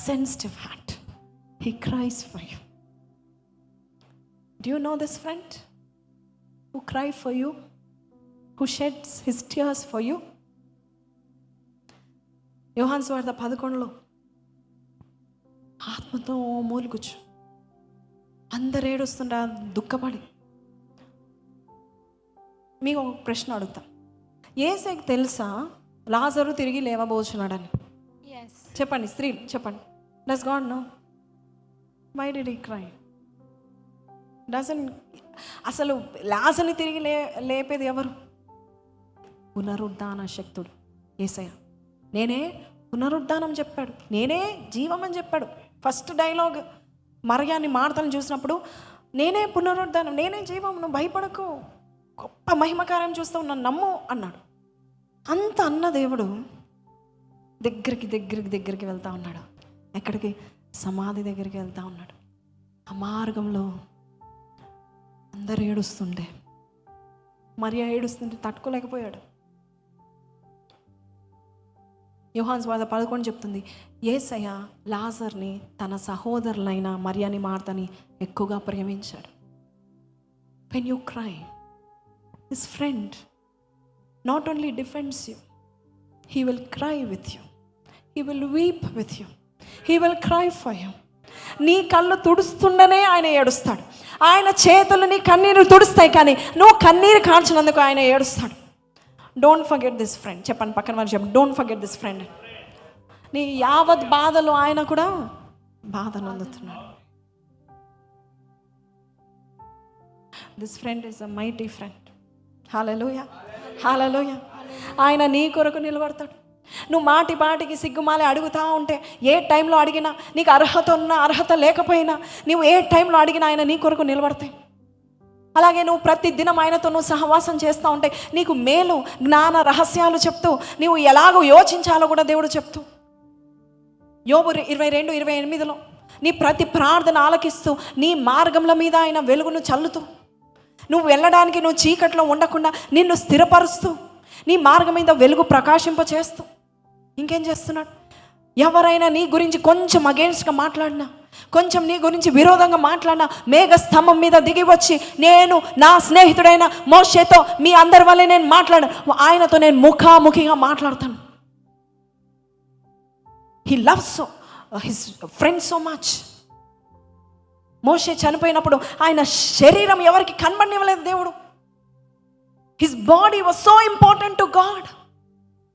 Sensitive heart. He cries for you. Do you know this friend who cried for you, who sheds his tears for you? యోహాను సువార్త 11లో ఆత్మతో మూలుగుచు అందరు ఏడుస్తుంటా దుఃఖపడి. మీకు ఒక ప్రశ్న అడుగుతా. యేసుకి తెలుసా లాజరు తిరిగి లేవబోచున్నాడని? చెప్పండి స్త్రీలు, చెప్పండి. Does God know? Why did he cry? అసలు లాజర్ని తిరిగి లేపేది ఎవరు? పునరుద్ధాన శక్తుడు యేసయ్య. నేనే పునరుద్ధానం చెప్పాడు, నేనే జీవం అని చెప్పాడు. ఫస్ట్ డైలాగ్ మరియాని మార్తను చూసినప్పుడు నేనే పునరుద్ధానం, నేనే జీవం, నువ్వు భయపడకు, గొప్ప మహిమకార్యం చూస్తావు, నన్ను నమ్ము అన్నాడు. అంత అన్న దేవుడు దగ్గరికి వెళ్తా ఉన్నాడు. ఎక్కడికి? సమాధి దగ్గరికి వెళ్తా ఉన్నాడు. ఆ మార్గంలో అందరు ఏడుస్తుండే, మరియా ఏడుస్తుంటే తట్టుకోలేకపోయాడు. యోహాను సువార్త 11 చెప్తుంది, యేసయ్య లాజర్ని తన సహోదరులైన మరియాని మార్తని ఎక్కువగా ప్రేమించాడు. When you cry, his friend not only defends you, he will cry with you, he will weep with you, he will cry for you. నీ కళ్ళు తుడుస్తుండనే ఆయన ఏడుస్తాడు. ఆయన చేతులు నీ కన్నీరు తుడుస్తాయి, కానీ నువ్వు కన్నీరు కాల్చినందుకు ఆయన ఏడుస్తాడు. Don't forget this friend. చెప్పండి, పక్కన వాళ్ళు చెప్పండి, డోంట్ ఫర్గెట్ దిస్ ఫ్రెండ్. నీ యావత్ బాధలు ఆయన కూడా బాధను అందుతున్నాడు. This friend is a mighty friend. హల్లెలూయా, హల్లెలూయా. ఆయన నీ కొరకు నిలబడతాడు. నువ్వు మాటికి సిగ్గుమాలి అడుగుతూ ఉంటే, ఏ టైంలో అడిగినా, నీకు అర్హత ఉన్నా అర్హత లేకపోయినా, నువ్వు ఏ టైంలో అడిగినా ఆయన నీ కొరకు నిలబడతాయి. అలాగే నువ్వు ప్రతి దినం ఆయనతో నువ్వు సహవాసం చేస్తూ ఉంటే నీకు మేలు జ్ఞాన రహస్యాలు చెప్తూ, నువ్వు ఎలాగో యోచించాలో కూడా దేవుడు చెప్తూ, యోబు 22:28 నీ ప్రతి ప్రార్థన ఆలకిస్తూ, నీ మార్గంల మీద ఆయన వెలుగును చల్లుతూ, నువ్వు వెళ్ళడానికి నువ్వు చీకట్లో ఉండకుండా నిన్ను స్థిరపరుస్తూ, నీ మార్గం మీద వెలుగు ప్రకాశింప చేస్తూ ఇంకేం చేస్తున్నాడు? ఎవరైనా నీ గురించి కొంచెం అగేన్స్ట్గా మాట్లాడినా, కొంచెం నీ గురించి విరోధంగా మాట్లాడినా, మేఘ స్తంభం మీద దిగి వచ్చి, నేను నా స్నేహితుడైన మోషేతో మీ అందరి వల్లే నేను ఆయనతో నేను ముఖాముఖిగా మాట్లాడతాను. He loves his friend so much. మోషే చనిపోయినప్పుడు ఆయన శరీరం ఎవరికి కనబడనివ్వలేదు దేవుడు. His body was so important to God.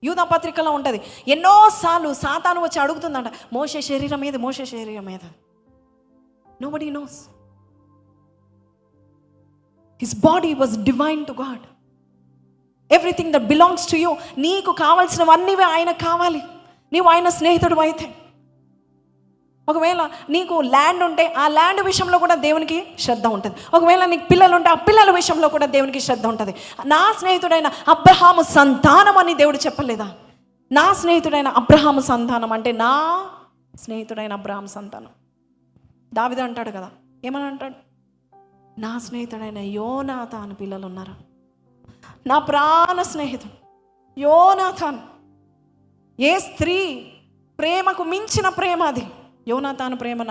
యూదా పత్రికలో ఉంటుంది, ఎన్నోసార్లు సాతాను వచ్చి అడుగుతుందంట, మోషే శరీరం ఏది, మోషే శరీరం ఏది. Nobody nose. His body was divine to God. Everything that belongs to you, నీకు కావాల్సినవన్నీ ఆయనకు కావాలి. నీవు ఆయన స్నేహితుడు అయితే, ఒకవేళ నీకు ల్యాండ్ ఉంటే ఆ ల్యాండ్ విషయంలో కూడా దేవునికి శ్రద్ధ ఉంటుంది. ఒకవేళ నీకు పిల్లలు ఉంటే ఆ పిల్లల విషయంలో కూడా దేవునికి శ్రద్ధ ఉంటుంది. నా స్నేహితుడైన అబ్రహాము సంతానం అని దేవుడు చెప్పలేదా? నా స్నేహితుడైన అబ్రహాము సంతానం అంటే నా స్నేహితుడైన అబ్రహాము సంతానం. దావీదు అంటాడు కదా, ఏమని అంటాడు? నా స్నేహితుడైన యోనాతాను పిల్లలు ఉన్నారు. నా ప్రాణ స్నేహితుడు యోనాతాను. ఏ స్త్రీ ప్రేమకు మించిన ప్రేమ అది. యోనాతాను ప్రేమ,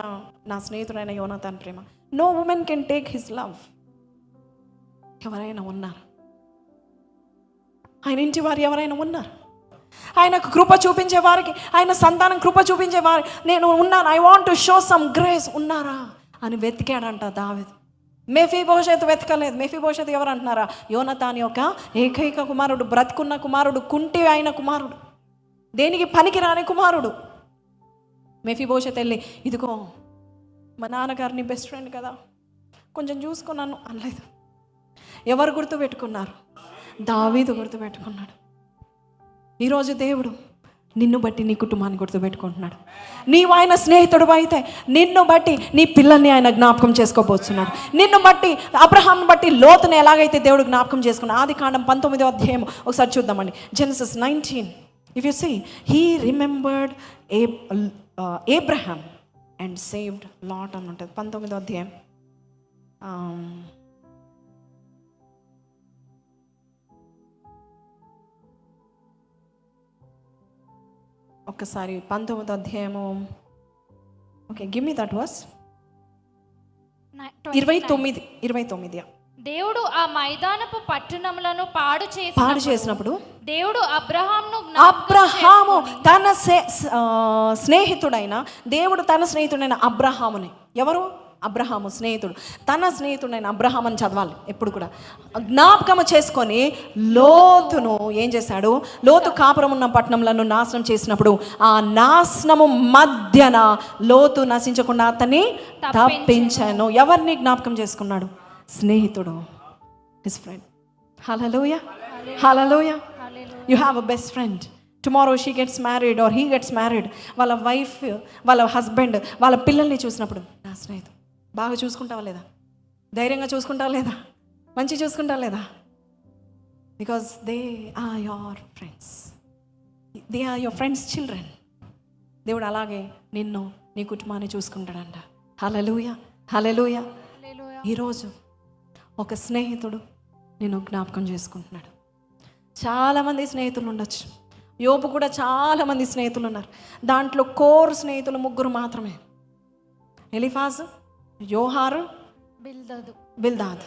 నా స్నేహితుడైన యోనాతాను ప్రేమ. No women can take his love. ఎవరైనా ఉన్నారు? ఆయన ఇంటి వారు ఎవరైనా ఉన్నారు? ఆయనకు కృప చూపించే వారికి, ఆయన సంతానం కృప చూపించే వారి, నేను ఉన్నాను, I want to show some grace, ఉన్నారా అని వెతికాడంట దావీదు. మెఫీబోషెతు వెతకలేదు. మెఫీబోషెతు ఎవరు అంటున్నారా? యోనాతాను యొక్క ఏకైక కుమారుడు, బ్రతుకున్న కుమారుడు, కుంటి అయిన కుమారుడు, దేనికి పనికిరాని కుమారుడు. మెఫీబోషెతు వెళ్ళి, ఇదిగో మా నాన్నగారిని బెస్ట్ ఫ్రెండ్ కదా, కొంచెం చూసుకున్నాను అనలేదు. ఎవరు గుర్తు పెట్టుకున్నారు? దావీదు గుర్తు పెట్టుకున్నాడు. ఈరోజు దేవుడు నిన్ను బట్టి నీ కుటుంబాన్ని గుర్తుపెట్టుకుంటున్నాడు. నీవు ఆయన స్నేహితుడు అయితే నిన్ను బట్టి నీ పిల్లల్ని ఆయన జ్ఞాపకం చేసుకోబోతున్నాడు. నిన్ను బట్టి అబ్రహాంను బట్టి లోతుని ఎలాగైతే దేవుడు జ్ఞాపకం చేసుకున్నాడు. ఆదికాండం 19వ అధ్యాయం ఒకసారి చూద్దామండి. Genesis 19. If you see, he remembered Abraham and saved Lot అని ఉంటుంది. 19వ అధ్యాయం ఒక్కసారి 19వ అధ్యాయము. Okay, give me that verse. 29. దేవుడు ఆ మైదానపు పట్టణములను పాడు చేసినప్పుడు దేవుడు అబ్రహాము తన స్నేహితుడైన అబ్రహాముని, ఎవరు? అబ్రహాము స్నేహితుడు, తన స్నేహితుడైన అబ్రహాం అని చదవాలి ఎప్పుడు కూడా. జ్ఞాపకము చేసుకొని లోతును ఏం చేశాడు? లోతు కాపురం ఉన్న పట్టణంలను నాశనం చేసినప్పుడు ఆ నాశనము మధ్యన లోతు నశించకుండా అతన్ని తప్పించాను. ఎవరిని జ్ఞాపకం చేసుకున్నాడు? స్నేహితుడు, హిస్ ఫ్రెండ్. హల్లెలూయా, హల్లెలూయా. You have a best friend. Tomorrow she gets married or he gets married. వాళ్ళ వైఫ్, వాళ్ళ హస్బెండ్, వాళ్ళ పిల్లల్ని చూసినప్పుడు నా స్నేహితుడు బాగా చూసుకుంటావా లేదా? ధైర్యంగా చూసుకుంటావా లేదా? మంచి చూసుకుంటావా లేదా? Because they are your friends, they are your friends children. దేవుడు అలాగే నిన్ను, నీ కుటుంబాన్ని చూసుకుంటాడంట. హల్లెలూయా, హల్లెలూయా. ఈరోజు ఒక స్నేహితుడు నిన్ను జ్ఞాపకం చేసుకుంటున్నాడు. చాలామంది స్నేహితులు ఉండొచ్చు. యోబు కూడా చాలామంది స్నేహితులు ఉన్నారు. దాంట్లో కోర్ స్నేహితులు 3 మాత్రమే. ఎలీఫాజు, యోహారు, బిల్దాదు.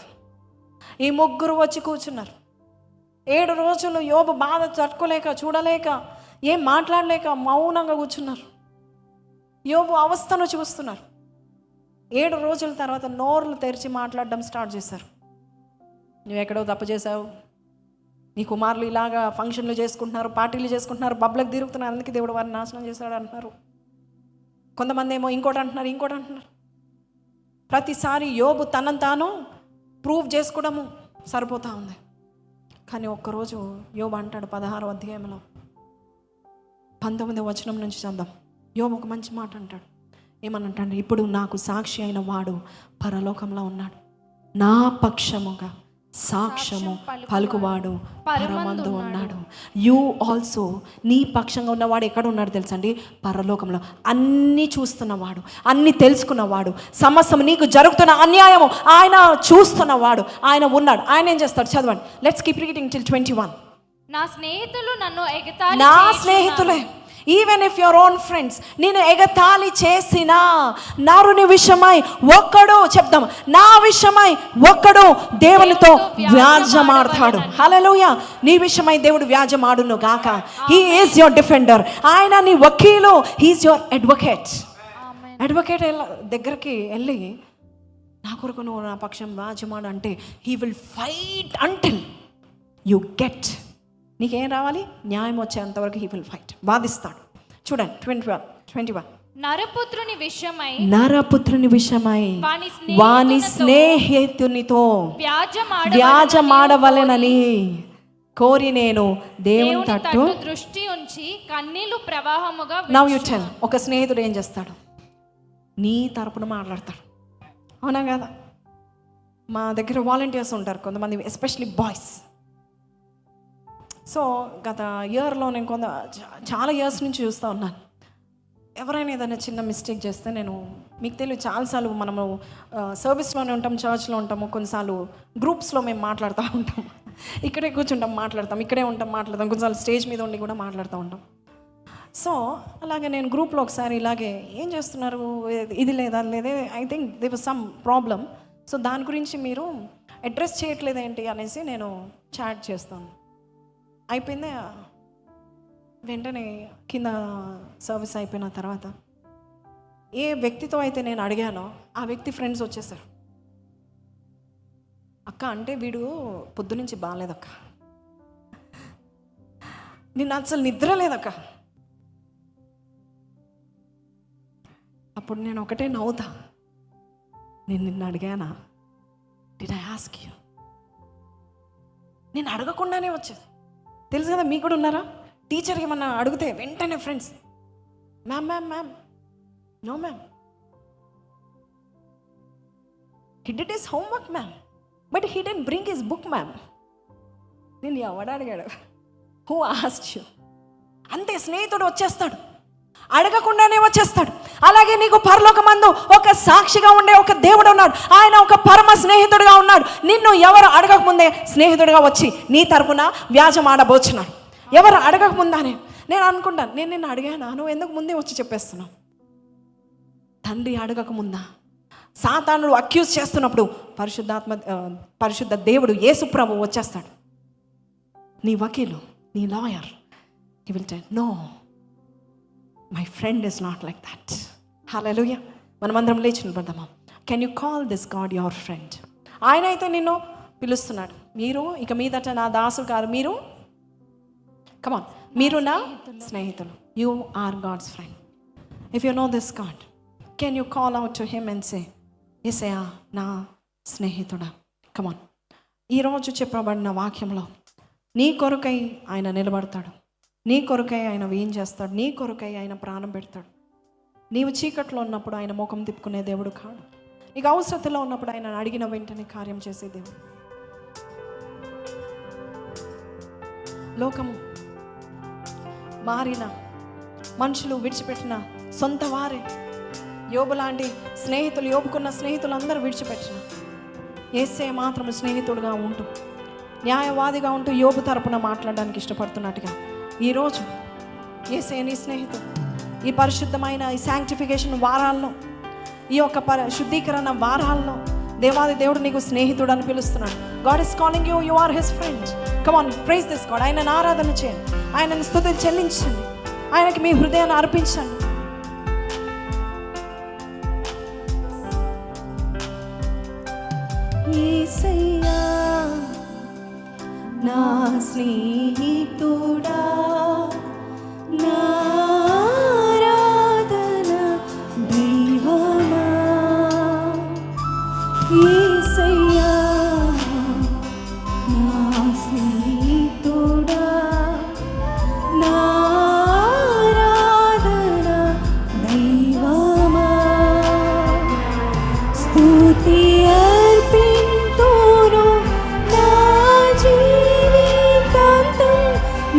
ఈ 3 వచ్చి కూర్చున్నారు. 7 రోజులు యోబు బాధ తట్టుకోలేక, చూడలేక, ఏం మాట్లాడలేక మౌనంగా కూర్చున్నారు. యోబు అవస్థను చూస్తున్నారు. 7 రోజుల తర్వాత నోర్లు తెరిచి మాట్లాడడం స్టార్ట్ చేశారు. నువ్వెక్కడో తప్పు చేశావు, నీ కుమారులు ఇలాగా ఫంక్షన్లు చేసుకుంటున్నారు, పార్టీలు చేసుకుంటున్నారు, పబ్లిక్ తిరుగుతున్నారు, అందుకే దేవుడు వారిని నాశనం చేశాడు అంటున్నారు. కొంతమంది ఏమో ఇంకోటి అంటున్నారు. ప్రతిసారి యోబు తనను తాను ప్రూవ్ చేసుకోవడము సరిపోతూ ఉంది. కానీ ఒక్కరోజు యోబు అంటాడు 16వ అధ్యాయంలో 19వ వచనం నుంచి చదువుదాం. యోబు ఒక మంచి మాట అంటాడు. ఏమనంటాడు? ఇప్పుడు నాకు సాక్షి అయిన వాడు పరలోకంలో ఉన్నాడు, నా పక్షముగా సాక్ష్యము పలుకువాడు పరమందు ఉన్నాడు. యు ఆల్సో, నీ పక్షంగా ఉన్నవాడు ఎక్కడ ఉన్నాడు తెలుసండి? పరలోకంలో. అన్నీ చూస్తున్నవాడు, అన్నీ తెలుసుకున్నవాడు, సమస్తము నీకు జరుగుతున్న అన్యాయము ఆయన చూస్తున్నవాడు, ఆయన ఉన్నాడు. ఆయన ఏం చేస్తాడు? చదవండి. Let's keep reading till 21. నా స్నేహితులు నన్ను ఎగతాళి నా స్నేహితులే, even if your own friends, నేను ఎగతాళి చేసిన నరుని విషయమై ఒక్కడు, చెప్దాం, నా విషయమై ఒక్కడు దేవునితో వ్యాజ్యమాడతాడు. హల్లెలూయా. నీ విషయమై దేవుడు వ్యాజ్యమాడును గాక. He is your defender. ఆయన నీ వకీలు, he is your advocate. Advocate దగ్గరికి వెళ్ళి నా కొరకు నువ్వు నా పక్షం వ్యాజ్యమాడు అంటే he will fight until you get. నీకేం రావాలి? న్యాయం వచ్చేంతవరకు హీ విల్ ఫైట్, వాదిస్తాడు. చూడండి 21. నరపుత్రుని విషయమై వాని స్నేహితునితో వ్యాజమాడవలెనని కోరి నేను దేవుని తట్టు దృష్టి ఉంచి కన్నీళ్లు ప్రవాహముగా. Now you tell. ఒక స్నేహితుడు ఏం చేస్తాడు? నీ తరపున మాట్లాడతాడు. అవునా కదా? మా దగ్గర వాలంటీర్స్ ఉంటారు కొంతమంది, ఎస్పెషలీ బాయ్స్. సో గత ఇయర్లో నేను చాలా ఇయర్స్ నుంచి చూస్తూ ఉన్నాను. ఎవరైనా ఏదైనా చిన్న మిస్టేక్ చేస్తే నేను, మీకు తెలియదు, చాలాసార్లు మనము సర్వీస్లోనే ఉంటాం, చర్చ్లో ఉంటాము, కొన్నిసార్లు గ్రూప్స్లో మేము మాట్లాడుతూ ఉంటాం, ఇక్కడే కూర్చుంటాం మాట్లాడతాం, ఇక్కడే ఉంటాం మాట్లాడతాం, కొన్నిసార్లు స్టేజ్ మీద ఉండి కూడా మాట్లాడుతూ ఉంటాం. సో అలాగే నేను గ్రూప్లో ఒకసారి ఇలాగే ఏం చేస్తున్నారు, ఇది లేదా లేదే, I think they was some problem, so దాని గురించి మీరు అడ్రస్ చేయట్లేదేంటి అనేసి నేను చాట్ చేస్తాను. అయిపోయింది. వెంటనే కింద సర్వీస్ అయిపోయిన తర్వాత ఏ వ్యక్తితో అయితే నేను అడిగానో ఆ వ్యక్తి ఫ్రెండ్స్ వచ్చేసారు. అక్క అంటే వీడు పొద్దునుంచి బాగాలేదక్క, నిన్న అసలు నిద్ర లేదక్క. అప్పుడు నేను ఒకటే నవ్వుతా, నేను నిన్ను అడిగానా? Did I ask you? నేను అడగకుండానే వచ్చేది. తెలుసు కదా, మీకు కూడా ఉన్నారా? టీచర్కి ఏమన్నా అడిగితే వెంటనే friends, ma'am no ma'am, he did his homework ma'am, but he didn't bring his book ma'am. నేను ఎవడు అడిగాడు? Who asked you? అంతే, స్నేహితుడు వచ్చేస్తాడు, అడగకుండానే వచ్చేస్తాడు. అలాగే నీకు పరలోకమందు ఒక సాక్షిగా ఉండే ఒక దేవుడు ఉన్నాడు. ఆయన ఒక పరమ స్నేహితుడుగా ఉన్నాడు. నిన్ను ఎవరు అడగకముందే స్నేహితుడిగా వచ్చి నీ తరపున వ్యాజం ఆడబోచున్నాడు. ఎవరు అడగకముందానే నేను అనుకుంటాను, నేను నిన్ను అడిగానా? నువ్వు ఎందుకు ముందే వచ్చి చెప్పేస్తున్నావు? తండ్రి అడగకముందా సాతానుడు అక్యూజ్ చేస్తున్నప్పుడు పరిశుద్ధ దేవుడు యేసు ప్రభు వచ్చేస్తాడు. నీ వకీలు, నీ lawyer, he will tell no, my friend is not like that. హల్లెలూయా. మనమందరం లేచి నిలబడదామా? Can you call this God your friend? ఆయన అయితే నిన్ను పిలుస్తున్నాడు. మీరు ఇక మీదట నా దాసులు కాదు, మీరు కమాన్, మీరు నా స్నేహితులు. You are God's friend. If you know this God, can you call out to him and say, యేసయ్యా నా స్నేహితుడా. కమాన్, ఈరోజు చెప్పబడిన వాక్యంలో నీ కొరకై ఆయన నిలబడతాడు, నీ కొరకై ఆయన ఏం చేస్తాడు, నీ కొరకై ఆయన ప్రాణం పెడతాడు. నీవు చీకట్లో ఉన్నప్పుడు ఆయన ముఖం తిప్పుకునే దేవుడు కాడు. నీకు అవసరతలో ఉన్నప్పుడు ఆయన అడిగిన వెంటనే కార్యం చేసే దేవుడు. లోకము మారిన, మనుషులు విడిచిపెట్టిన సొంత వారే, యోబు లాంటి స్నేహితులు, యోబుకున్న స్నేహితులు అందరూ విడిచిపెట్టిన, యేసే మాత్రం స్నేహితుడుగా ఉంటూ, న్యాయవాదిగా ఉంటూ యోబు తరపున మాట్లాడడానికి ఇష్టపడుతున్నట్టుగా ఈరోజు యేసే నీ స్నేహితుడు. ఈ పరిశుద్ధమైన ఈ శాంక్టిఫికేషన్ వారాల్లో, ఈ యొక్క శుద్ధీకరణ వారాల్లో దేవాది దేవుడు నీకు స్నేహితుడు అని పిలుస్తున్నాడు. God is calling you, you are his friend. Come on, praise this God. ఆయనను ఆరాధన చేయండి, ఆయనను స్తుతులు చెల్లించండి, ఆయనకి మీ హృదయాన్ని అర్పించండి. యేసయ్యా నా స్నేహితుడా, నా ఆరాధన దైవమా. యేసయ్యా నా స్నేహితుడా, నా ఆరాధన దైవమా. స్తుతి అర్పింతును నా జీవితాంతం,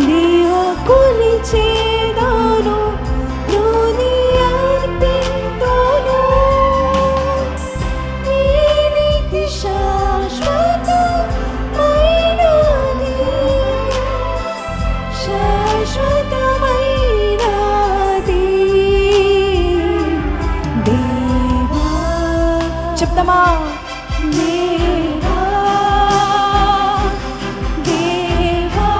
దేవ కొలిచేదాను హృది అర్పింతును. నీ నీతి శాశ్వతమైనది, శాశ్వతమైనది దేవా. చెప్తామా? దేవా, దేవా,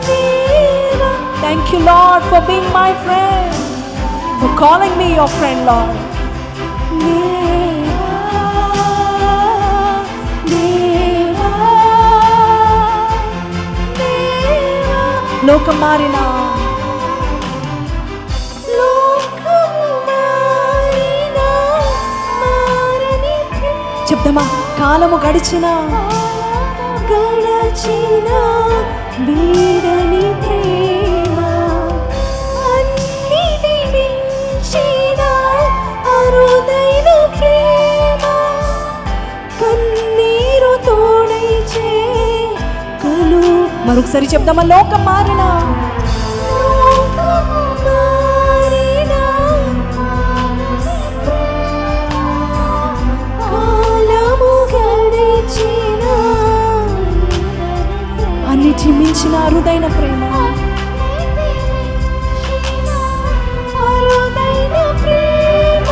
దేవా. Thank you, Lord, for being my friend, for calling me your friend, Lord. దేవా, దేవా, దేవా. లోకం మారినా, చెప్తామా? కాలము గడిచిన వీడని ప్రేమ, అన్నిటిని మించిన అరుదైన ప్రేమ, కన్నీరు తోడైచే కలు. మరొకసారి చెప్దామా? లోకం మారిన, అన్నిటి మించిన అరుదైన ప్రేమ, అరుదైన ప్రేమ,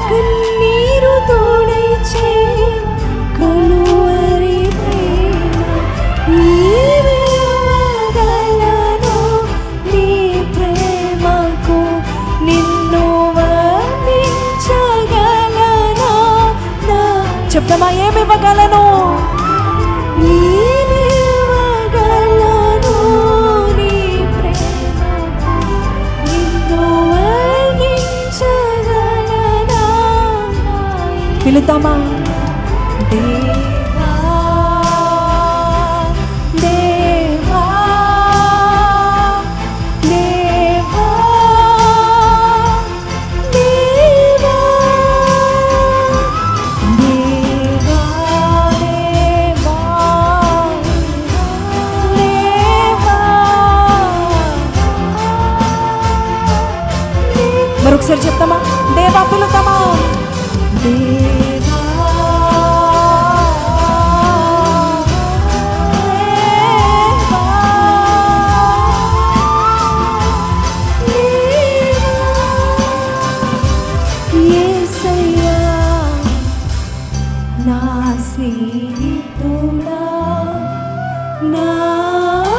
కన్నీరు తోడైచే కలువరి ప్రేమ. ఏమివ్వగలను నీ ప్రేమకు, నిన్ను వర్ణించగలనా? చెప్తామా? ఏమివ్వగలను, ఏమివ్వగలను నీ ప్రేమకు, నిన్ను వర్ణించగలనా? పిలుద్దామా? దేవా, దేవా, దేవా, దేవా, దేవా, దేవా. మరొకసారి చెప్తామా? దేవా పిలుద్దామా? దేవా, యేసయ్యా నా స్నేహితుడా, నా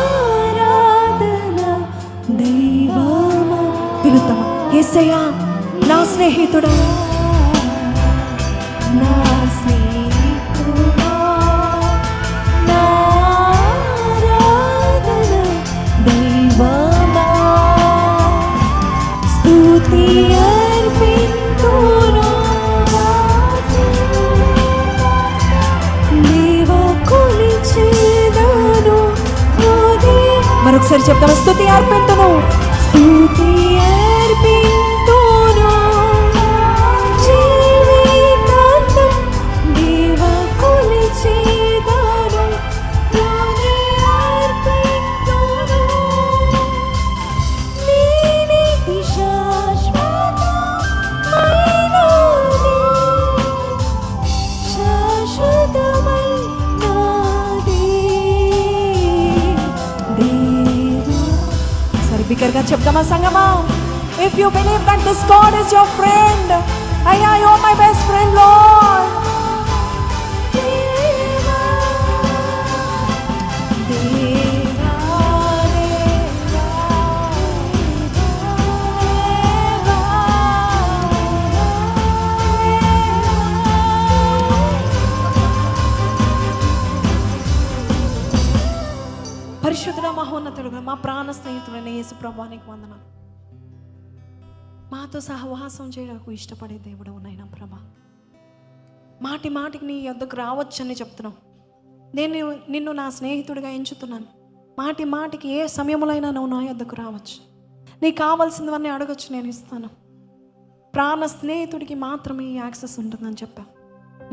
ఆరాధన దైవమా. పిలుద్దామా? యేసయ్యా నా స్నేహితుడా, నా స్నేహితుడా, నా ఆరాధన దైవమా, స్తుతి అర్పింతును దేవా కొలిచెదను హృదయ. మరొకసారి చెప్తాము, స్తుతి అర్పింతును, స్తుతి అర్పింతును జీవితాంతం దేవా కొలిచెదను హృదయ అర్పింతును. నీతి శాశ్వతమైనది, శాశ్వతమైనది దేవా. సరే బిగ్గరగా చెప్తామా సంగమా? If you believe that this God is your friend, అయ్యా, you are my best friend, Lord. దేవా, దేవా, దేవా, పరిశుద్ధుడ మహోన్నతుడుగా మా ప్రాణ స్నేహితుడైన యేసు ప్రభువానికి వందనాలు. మాతో సహవాసం చేయడానికి ఇష్టపడే దేవుడు నాయన ప్రభా. మాటి మాటికి నీ యొద్దకు రావచ్చని చెప్తున్నావు. నేను నిన్ను నా స్నేహితుడిగా ఎంచుతున్నాను. మాటి మాటికి ఏ సమయంలో నువ్వు నా యొద్దకు రావచ్చు. నీకు కావాల్సినవన్నీ అడగచ్చు, నేను ఇస్తాను. ప్రాణ స్నేహితుడికి మాత్రమే ఈ యాక్సెస్ ఉంటుందని చెప్పా.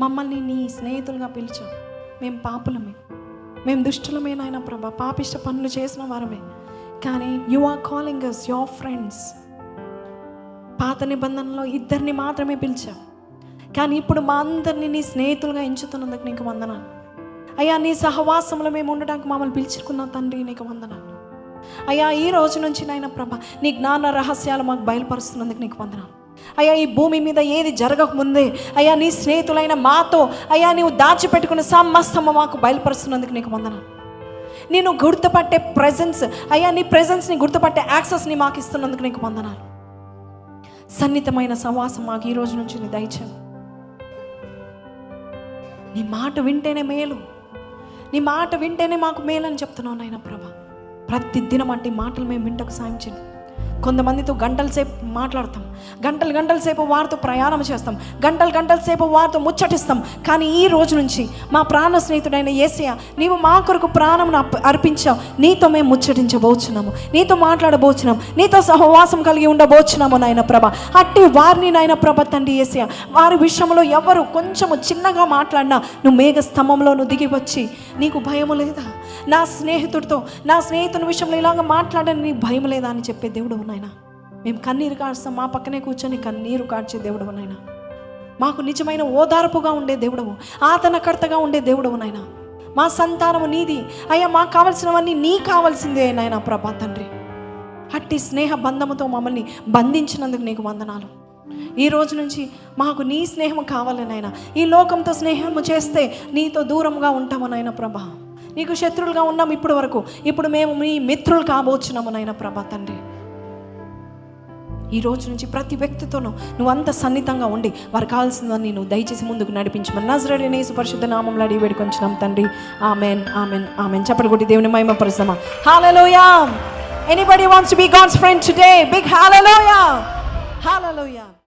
మమ్మల్ని నీ స్నేహితులుగా పిలిచావు. మేము పాపులమే, మేము దుష్టులమే నాయన ప్రభా, పాపిష్ట పనులు చేసిన వారమే. కానీ you are calling us your friends. పాత నిబంధనలో 2 మాత్రమే పిలిచావు, కానీ ఇప్పుడు మా అందరినీ నీ స్నేహితులుగా ఎంచుతున్నందుకు నీకు వందనాలు అయ్యా. నీ సహవాసంలో మేము ఉండడానికి మమ్మల్ని పిలుచుకున్న తండ్రి నీకు వందనాలు అయ్యా. ఈ రోజు నుంచి నాయన ప్రభా నీ జ్ఞాన రహస్యాలు మాకు బయలుపరుస్తున్నందుకు నీకు వందనాలు అయ్యా. ఈ భూమి మీద ఏది జరగకముందే అయ్యా నీ స్నేహితులైన మాతో అయ్యా నీవు దాచిపెట్టుకున్న సమస్తము మాకు బయలుపరుస్తున్నందుకు నీకు వందనాలు. నేను గుర్తుపట్టే ప్రెజెన్స్ అయ్యా, నీ ప్రెజెన్స్ని గుర్తుపట్టే యాక్సెస్ని మాకు ఇస్తున్నందుకు నీకు వందనాలు. సన్నిహితమైన సహవాసం మాకు ఈ రోజు నుంచి నీ దయచేయి. నీ మాట వింటేనే మేలు, నీ మాట వింటేనే మాకు మేలు అని చెప్తున్నావు నాయన ప్రభా. ప్రతి దినం అంటే మాటలు మేము వింటకు సాయం చేయండి. కొంతమందితో గంటల సేపు మాట్లాడతాం, గంటల సేపు వారితో ప్రయాణం చేస్తాం, గంటల సేపు వారితో ముచ్చటిస్తాం. కానీ ఈ రోజు నుంచి మా ప్రాణ స్నేహితుడైన యేసయ్య, నీవు మా కొరకు ప్రాణం అర్పించావు. నీతో మేము ముచ్చటించబోచున్నాము, నీతో మాట్లాడబోచున్నాము, నీతో సహవాసం కలిగి ఉండబోచున్నాము నాయన ప్రభ. అట్టి వారిని నాయన ప్రభ తండ్రి యేసయ్య, వారి విషయంలో ఎవరు కొంచెము చిన్నగా మాట్లాడినా నువ్వు మేఘ స్తంభంలో నువ్వు దిగి వచ్చి, నీకు భయము లేదా? నా స్నేహితుని విషయంలో ఇలాగ మాట్లాడని నీకు భయం లేదా అని చెప్పే దేవుడు నాయన. మేము కన్నీరు కార్స్తాం, మా పక్కనే కూర్చొని కన్నీరు కార్చే దేవుడవు నాయన. మాకు నిజమైన ఓదార్పుగా ఉండే దేవుడవు, ఆతనకర్తగా ఉండే దేవుడవు నాయన. మా సంతానము నీది అయ్యా, మాకు కావలసినవన్నీ నీ కావాల్సిందే నాయన ప్రభా తండ్రి. అట్టి స్నేహ బంధముతో మమ్మల్ని బంధించినందుకు నీకు వందనాలు. ఈ రోజు నుంచి మాకు నీ స్నేహం కావాలి నాయన. ఈ లోకంతో స్నేహము చేస్తే నీతో దూరంగా ఉంటాము నాయన ప్రభా. నీకు శత్రువులుగా ఉన్నాము ఇప్పటి వరకు, ఇప్పుడు మేము నీ మిత్రులు కాబోచున్నాము నాయన ప్రభా తండ్రి. ఈ రోజు నుంచి ప్రతి వ్యక్తితోనూ నువ్వు అంత సన్నిహితంగా ఉండి వారికి కావాల్సిందని నువ్వు దయచేసి ముందుకు నడిపించమని నజరేయుడైన యేసు పరిశుద్ధ నామములో అడిగి వేడుకొంచున్నాం తండ్రి. Amen, amen, amen. చప్పట్లు కొట్టి దేవుని మహిమపరుస్తామా? హల్లెలూయా. Anybody wants to be God's friend today? Big hallelujah. Hallelujah.